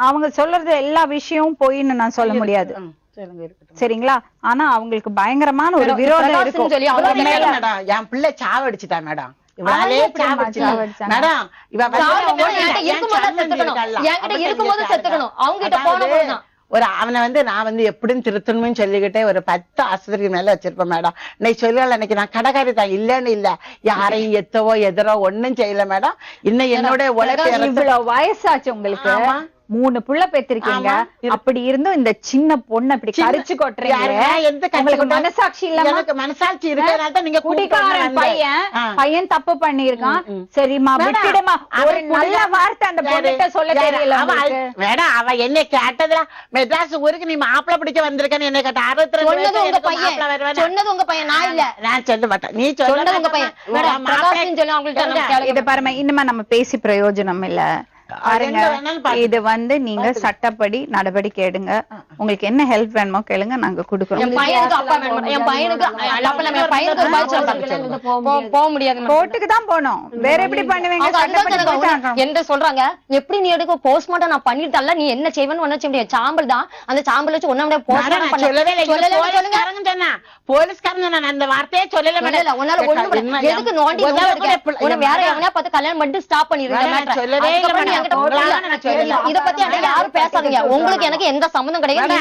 அவங்க சொல்றது எல்லா விஷயமும் போயின்னு நான் சொல்ல முடியாது, சரிங்களா? ஆனா அவங்களுக்கு பயங்கரமான ஒரு விரோதம் இருக்கும். என் பிள்ளை சாவடிச்சுட்டா மேடம், இவளாலே சாவடிச்சுட்டா மேடம். இவ இருக்கும்போது செத்துக்கணும், அவங்க கிட்ட போன ஒரு அவனை வந்து நான் வந்து எப்படின்னு திருத்தணும்னு சொல்லிக்கிட்டே ஒரு 10 ஆஸ்பத்திரிக்கு மேல வச்சிருப்பேன் மேடம். இன்னைக்கு சொல்லல, இன்னைக்கு நான் கடைக்காரி தான், இல்லன்னு இல்ல, யாரையும் எத்தவோ எதிரோ ஒண்ணும் செய்யல மேடம். இன்னும் என்னோட உழைப்பு. இவ்வளவு வயசாச்சு உங்களுக்கு, 3 புள்ள பெற்றிருக்கீங்க, அப்படி இருந்தும் இந்த சின்ன பொண்ணு இப்படி கரிச்சு கொட்டுறீங்க. மனசாட்சி இல்ல? எனக்கு மனசாட்சி இருக்கிறதுனால நீங்க குடிக்காரன் பையன் தப்பு பண்ணிருக்கான், சரிம்மா விட்டுடுமா, ஒரு நல்ல வார்த்தை அந்த பொண்ணுகிட்ட சொல்ல தெரியல மேடம். அவ என்ன கேட்டதுல மெட்ராஸ் ஊருக்கு நீ மாப்பிள்ளை பிடிக்க வந்திருக்கன்னு என்ன கேட்ட. 62 உங்க பையன் சொன்னது, உங்க பையன் நான் இல்ல, நான் சொல்ல மாட்டேன், நீ சொன்னது உங்க பையன். இத பாருங்க, இனிமே நம்ம பேசி பிரயோஜனம் இல்ல. இது வந்து நீங்க சட்டப்படி நடவடிக்கை எடுங்க, உங்களுக்கு என்ன ஹெல்ப் வேணுமோ கேளுங்க, நாங்க குடுக்குறோம். போக முடியாது, கோர்ட்டுக்கு தான் போனோம், வேற எப்படி பண்ணுவீங்க? என்ன சொல்றாங்க, எப்படி நீ எடுக்க போஸ்ட்மார்ட்டம் நான் பண்ணிட்டல, நீ என்ன செய்வேன்னு ஒண்ணு செய்ய முடியாது, சாம்பல் தான், அந்த சாம்பல் வச்சு ஒண்ணு போஸ்ட்மார்ட்டம் பண்ண போலீஸ்காரன் அந்த வார்த்தையே சொல்லல. உன்னால ஒண்ணு எதுக்கு நோண்டி வேற எவனா பார்த்து கல்யாணம் பண்ணிட்டு ஸ்டாப் பண்ணிருக்க. இத பத்தி யாரும் பேசாதீங்க, உங்களுக்கு எனக்கு எந்த சம்பந்தம் கிடையாது.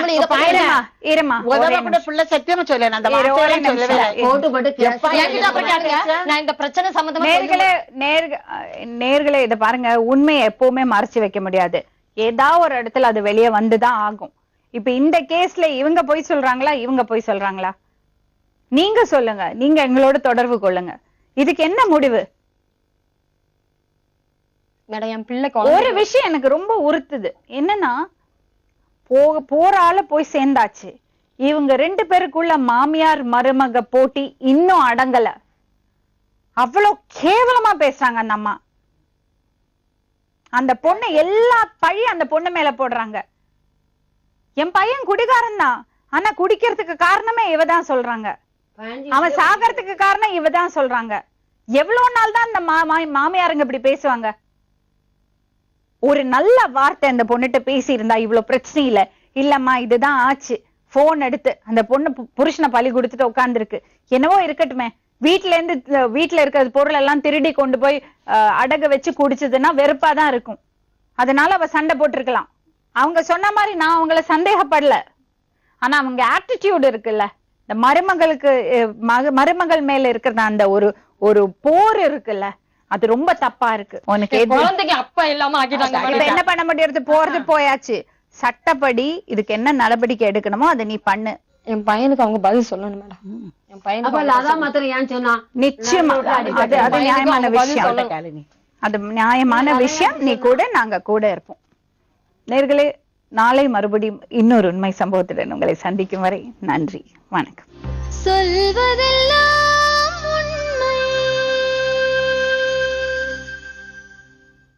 நான் இந்த பிரச்சனை சம்பந்தமா நேர்களே இத பாருங்க, உண்மையை எப்பவுமே மறைச்சு வைக்க முடியாது, ஏதாவது ஒரு இடத்துல அது வெளியே வந்துதான் ஆகும். இப்ப இந்த கேஸ்ல இவங்க போய் சொல்றாங்களா, இவங்க போய் சொல்றாங்களா? நீங்க சொல்லுங்க, நீங்க எங்களோட தொடர்பு கொள்ளுங்க. இதுக்கு என்ன முடிவு? மேடம் என் பிள்ளை ஒரு விஷயம் எனக்கு ரொம்ப உறுத்துது என்னன்னா, போற ஆளு போய் சேர்ந்தாச்சு, இவங்க 2 பேருக்குள்ள மாமியார் மருமக போட்டி இன்னும் அடங்கல. அவ்வளவு கேவலமா பேசுறாங்க அந்த அம்மா. அந்த பொண்ணு எல்லா பழி அந்த பொண்ணு மேல போடுறாங்க. என் பையன் குடிகாரன் தான், ஆனா குடிக்கிறதுக்கு காரணமே இவதான் சொல்றாங்க. அவன் சாகறதுக்கு காரணம் இவதான் சொல்றாங்க. எவ்வளவு நாள் தான் இந்த மாமியாருங்க இப்படி பேசுவாங்க? ஒரு நல்ல வார்த்தை அந்த பொண்ணுகிட்ட பேசி இருந்தா இவ்வளவு பிரச்சனை இல்ல. இல்லம்மா இதுதான் ஆச்சு, போன் எடுத்து அந்த பொண்ணு புருஷனை பழி கொடுத்துட்டு உட்கார்ந்துருக்கு. என்னவோ இருக்கட்டுமே, வீட்டுல இருக்கிற பொருள் எல்லாம் திருடி கொண்டு போய் அடகு வச்சு குடிச்சதுன்னா வெறுப்பாதான் இருக்கும். அதனால அவ சண்டை போட்டிருக்கலாம். அவங்க சொன்ன மாதிரி நான் அவங்கள சந்தேகப்படல. ஆனா அவங்க ஆட்டிடியூட் இருக்குல்ல, இந்த மருமகள் மேல இருக்கிற அந்த ஒரு போர் இருக்குல்ல, அது ரொம்ப தப்பா இருக்கு. உனக்கு குழந்தைக்கு அப்பா இல்லாம ஆக்கிட்டாங்க. இப்ப என்ன பண்ண முடியாது? போறது போயாச்சு. சட்டப்படி இதுக்கு என்ன நடவடிக்கை எடுக்கணுமோ அதை நீ பண்ணு. என் பையனுக்கு அவங்க பதில் சொல்லணும் மேடம். என் பையனுக்கு அதான் மாத்திரம் ஏன் சொன்னா நிச்சயமா அது நியாயமான விஷயம். அது நியாயமான விஷயம். நீ கூட நாங்க கூட இருப்போம். நேர்களே, நாளை மறுபடியும் இன்னொரு உண்மை சம்பவத்துடன் உங்களை சந்திக்கும் வரை நன்றி, வணக்கம். சொல்வதெல்லாம்